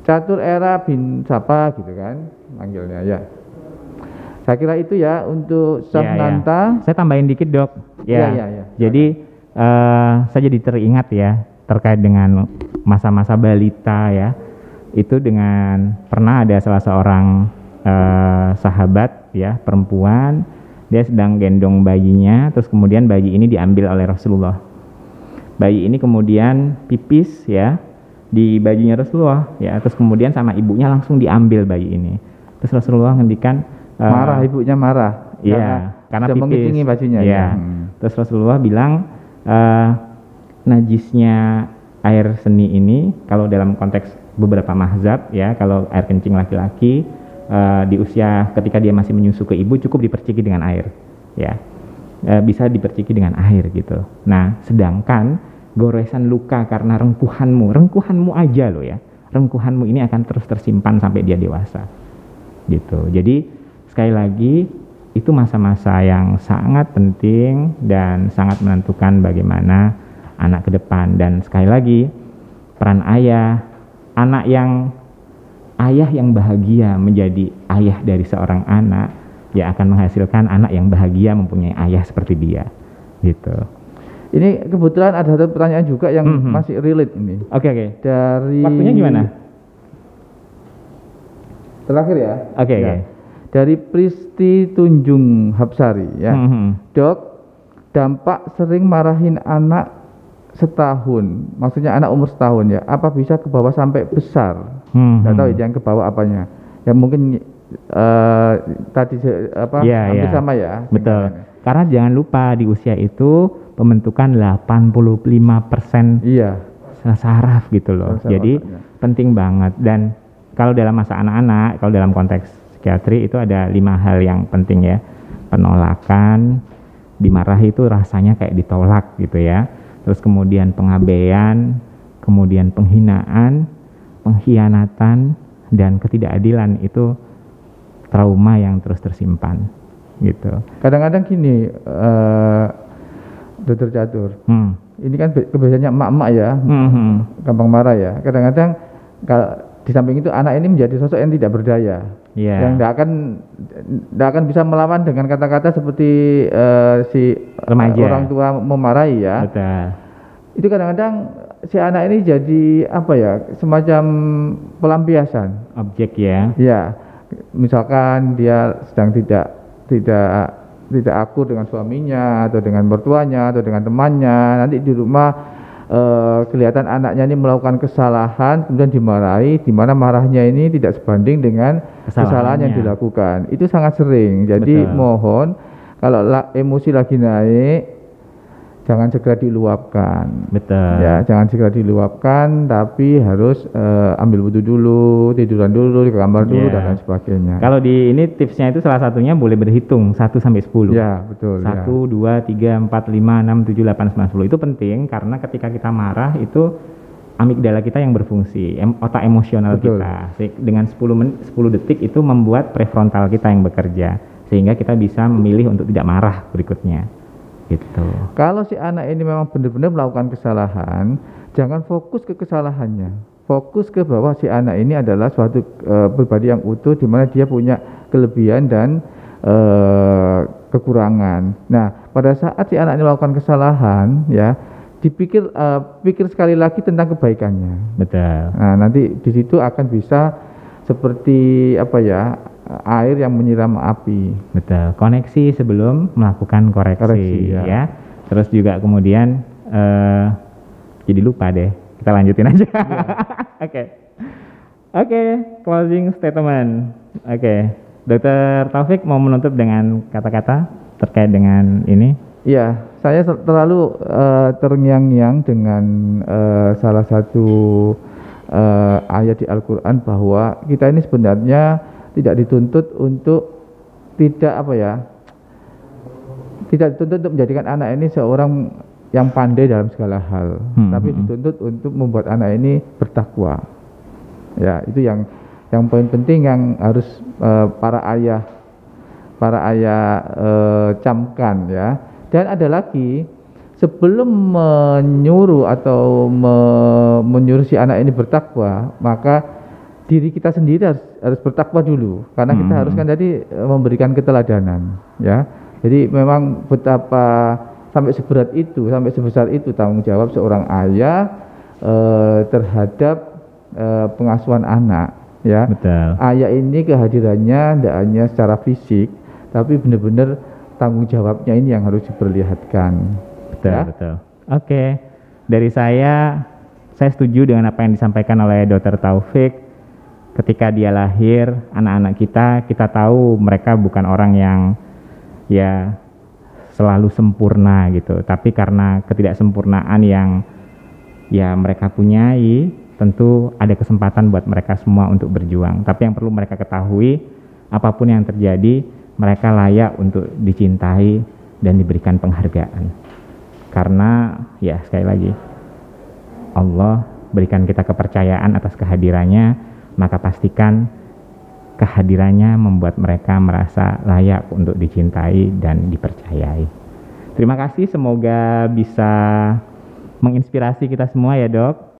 Catur Era bin Sapa gitu kan manggilnya ya. Saya kira itu ya untuk Syahnanta.
Saya tambahin dikit dok. Ya. Jadi saya jadi teringat ya terkait dengan masa-masa balita ya. Itu dengan pernah ada salah seorang sahabat ya perempuan, dia sedang gendong bayinya, terus kemudian bayi ini diambil oleh Rasulullah. Bayi ini kemudian pipis ya di bajunya Rasulullah ya, terus kemudian sama ibunya langsung diambil bayi ini. Terus Rasulullah ngendikan
marah, ibunya marah.
Iya, karena
sudah
pipis.
mengicingi bajunya.
Iya. Terus Rasulullah bilang najisnya air seni ini kalau dalam konteks beberapa mazhab ya, kalau air kencing laki-laki di usia ketika dia masih menyusu ke ibu cukup diperciki dengan air, ya. Bisa diperciki dengan air gitu. Nah, sedangkan goresan luka karena rengkuhanmu aja loh ya, rengkuhanmu ini akan terus tersimpan sampai dia dewasa gitu. Jadi sekali lagi itu masa-masa yang sangat penting dan sangat menentukan bagaimana anak ke depan. Dan sekali lagi peran ayah yang bahagia menjadi ayah dari seorang anak ya akan menghasilkan anak yang bahagia mempunyai ayah seperti dia gitu.
Ini kebetulan ada satu pertanyaan juga yang masih relate ini.
Oke.
Dari
waktunya gimana?
Terakhir ya.
Oke.
Dari Pristi Tunjung Hapsari ya. Dok, dampak sering marahin anak setahun, maksudnya anak umur setahun ya, apa bisa ke bawah sampai besar? Nggak tahu yang ke bawah apanya. Ya mungkin tadi hampir sama ya.
Betul. Karena jangan lupa di usia itu pembentukan 85% saraf gitu loh. Jadi penting banget. Dan kalau dalam masa anak-anak, kalau dalam konteks psikiatri itu ada 5 hal yang penting ya. Penolakan, dimarahi itu rasanya kayak ditolak gitu ya. Terus kemudian pengabaian, kemudian penghinaan, pengkhianatan, dan ketidakadilan itu trauma yang terus tersimpan gitu.
Kadang-kadang gini Dokter Catur, ini kan kebiasaannya emak-emak ya, gampang marah ya. Kadang-kadang di samping itu anak ini menjadi sosok yang tidak berdaya, yang tidak akan bisa melawan dengan kata-kata seperti si remaja, orang tua memarahi ya.
Betul.
Itu kadang-kadang si anak ini jadi apa ya, semacam pelampiasan
objek ya.
Ya, misalkan dia sedang tidak akur dengan suaminya atau dengan mertuanya atau dengan temannya, nanti di rumah kelihatan anaknya ini melakukan kesalahan kemudian dimarahi, di mana marahnya ini tidak sebanding dengan kesalahan yang dilakukan. Itu sangat sering. Jadi mohon kalau emosi lagi naik jangan segera diluapkan.
Betul.
Ya, jangan segera diluapkan, tapi harus ambil wudhu dulu, tiduran dulu di kamar dulu dan lain sebagainya.
Kalau di ini tipsnya itu salah satunya boleh berhitung 1 sampai 10.
Ya, betul.
1, 2, 3, 4, 5, 6, 7, 8, 9, 10. Itu penting karena ketika kita marah itu amigdala kita yang berfungsi, otak emosional kita. Dengan 10 detik itu membuat prefrontal kita yang bekerja sehingga kita bisa memilih untuk tidak marah berikutnya. Gitu.
Kalau si anak ini memang benar-benar melakukan kesalahan, jangan fokus ke kesalahannya. Fokus ke bahwa si anak ini adalah suatu pribadi yang utuh di mana dia punya kelebihan dan kekurangan. Nah, pada saat si anak ini melakukan kesalahan, ya, pikir sekali lagi tentang kebaikannya.
Betul.
Nah, nanti di situ akan bisa seperti air yang menyiram api.
Betul. Koneksi sebelum melakukan koreksi ya. Terus juga kemudian jadi lupa deh. Kita lanjutin aja. Oke, closing statement. Oke. Dokter Taufik mau menutup dengan kata-kata terkait dengan ini?
Iya, saya terlalu terngiang-ngiang dengan salah satu ayat di Al-Quran bahwa kita ini sebenarnya tidak dituntut untuk tidak dituntut untuk menjadikan anak ini seorang yang pandai dalam segala hal, tapi dituntut untuk membuat anak ini bertakwa. Ya, itu yang poin penting yang harus para ayah camkan ya. Dan ada lagi, sebelum menyuruh atau menyuruh si anak ini bertakwa, maka diri kita sendiri harus bertakwa dulu, karena kita harus kan tadi memberikan keteladanan ya. Jadi memang betapa sampai sebesar itu tanggung jawab seorang ayah terhadap pengasuhan anak ya.
Betul.
Ayah ini kehadirannya tidak hanya secara fisik, tapi benar-benar tanggung jawabnya ini yang harus diperlihatkan.
Betul, ya? Betul. Oke. Dari saya setuju dengan apa yang disampaikan oleh Dr. Taufik. ketika dia lahir, anak-anak kita tahu mereka bukan orang yang ya selalu sempurna gitu, tapi karena ketidaksempurnaan yang ya mereka punyai, tentu ada kesempatan buat mereka semua untuk berjuang. Tapi yang perlu mereka ketahui, apapun yang terjadi, mereka layak untuk dicintai dan diberikan penghargaan. Karena ya sekali lagi, Allah berikan kita kepercayaan atas kehadirannya, maka pastikan kehadirannya membuat mereka merasa layak untuk dicintai dan dipercayai. Terima kasih, semoga bisa menginspirasi kita semua ya, Dok.